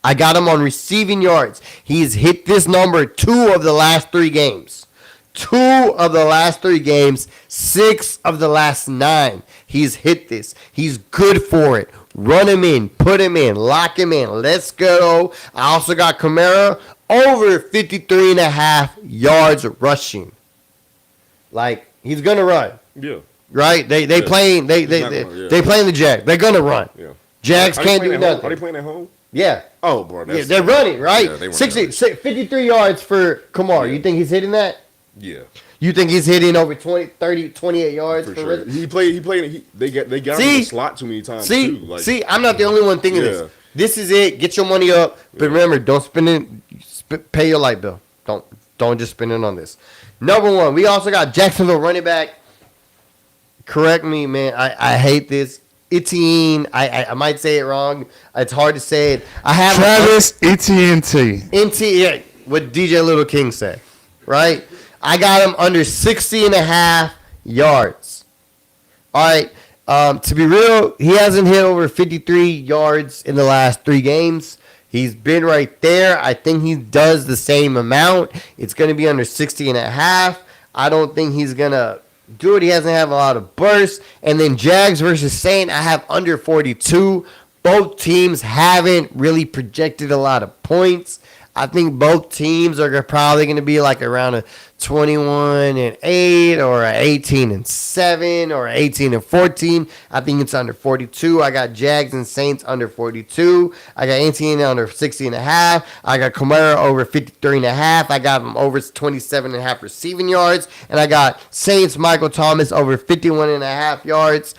I got him on receiving yards. He's hit this number 2 of the last 3 games. 2 of the last 3 games. 6 of the last 9. He's hit this. He's good for it. Run him in. Put him in. Lock him in. Let's go. I also got Kamara over 53.5 yards rushing. Like, he's going to run. Yeah. Right? They playing they playing the Jags. They're going to run. Yeah. Jags can't do nothing. Are they playing at home? Yeah. Oh, bro. Yeah, they're running, right? Yeah, they 53 yards for Kamara. Yeah. You think he's hitting that? Yeah. You think he's hitting over 20, 30, 28 yards? For sure. He played. They got him in the slot too many times. See, too. Like, see, I'm not the only one thinking this. This is it. Get your money up, but remember, don't spend it. Pay your light bill. Don't just spend it on this. Number 1, we also got Jacksonville running back. Correct me, man. I hate this. Etienne, I might say it wrong. It's hard to say it. I have Travis Etienne. yeah, what DJ Little King said, right? I got him under 60.5 yards. All right. To be real, he hasn't hit over 53 yards in the last 3 games. He's been right there. I think he does the same amount. It's going to be under 60.5. I don't think he's going to do it. He hasn't had a lot of bursts. And then Jags versus Saint, I have under 42. Both teams haven't really projected a lot of points. I think both teams are probably going to be like around a 21-8 or a 18-7 or 18-14. I think it's under 42. I got Jags and Saints under 42. I got Etienne under 60.5. I got Kamara over 53.5. I got him over 27.5 receiving yards. And I got Saints Michael Thomas over 51.5 yards.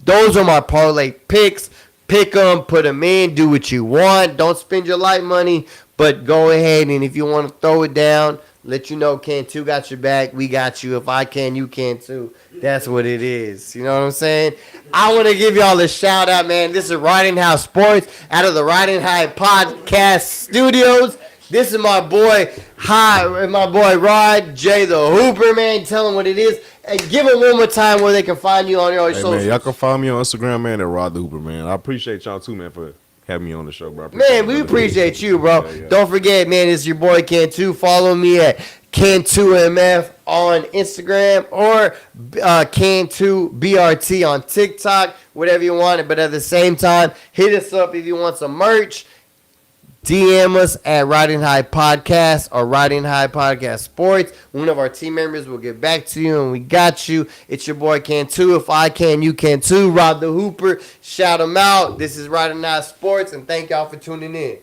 Those are my parlay picks. Pick them, put them in, do what you want. Don't spend your light money, but go ahead and if you want to throw it down, let you know Can2 got your back. We got you. If I can, you can too. That's what it is. You know what I'm saying? I want to give y'all a shout out, man. This is Riding House Sports out of the Riding High Podcast Studios. This is my boy, Rod J the Hooper, man. Tell him what it is. And give it one more time where they can find you on your socials. Man, y'all can find me on Instagram, man, at Rod the Hooper, man. I appreciate y'all too, man, for having me on the show, bro. Man, we appreciate you, bro. Yeah. Don't forget, man, it's your boy Can2. Follow me at Can2MF on Instagram or Can2BRT on TikTok, whatever you want. But at the same time, hit us up if you want some merch. DM us at Riding High Podcast or Riding High Podcast Sports. One of our team members will get back to you, and we got you. It's your boy Can2. If I can, you can too. Rod the Hooper. Shout him out. This is Riding High Sports, and thank y'all for tuning in.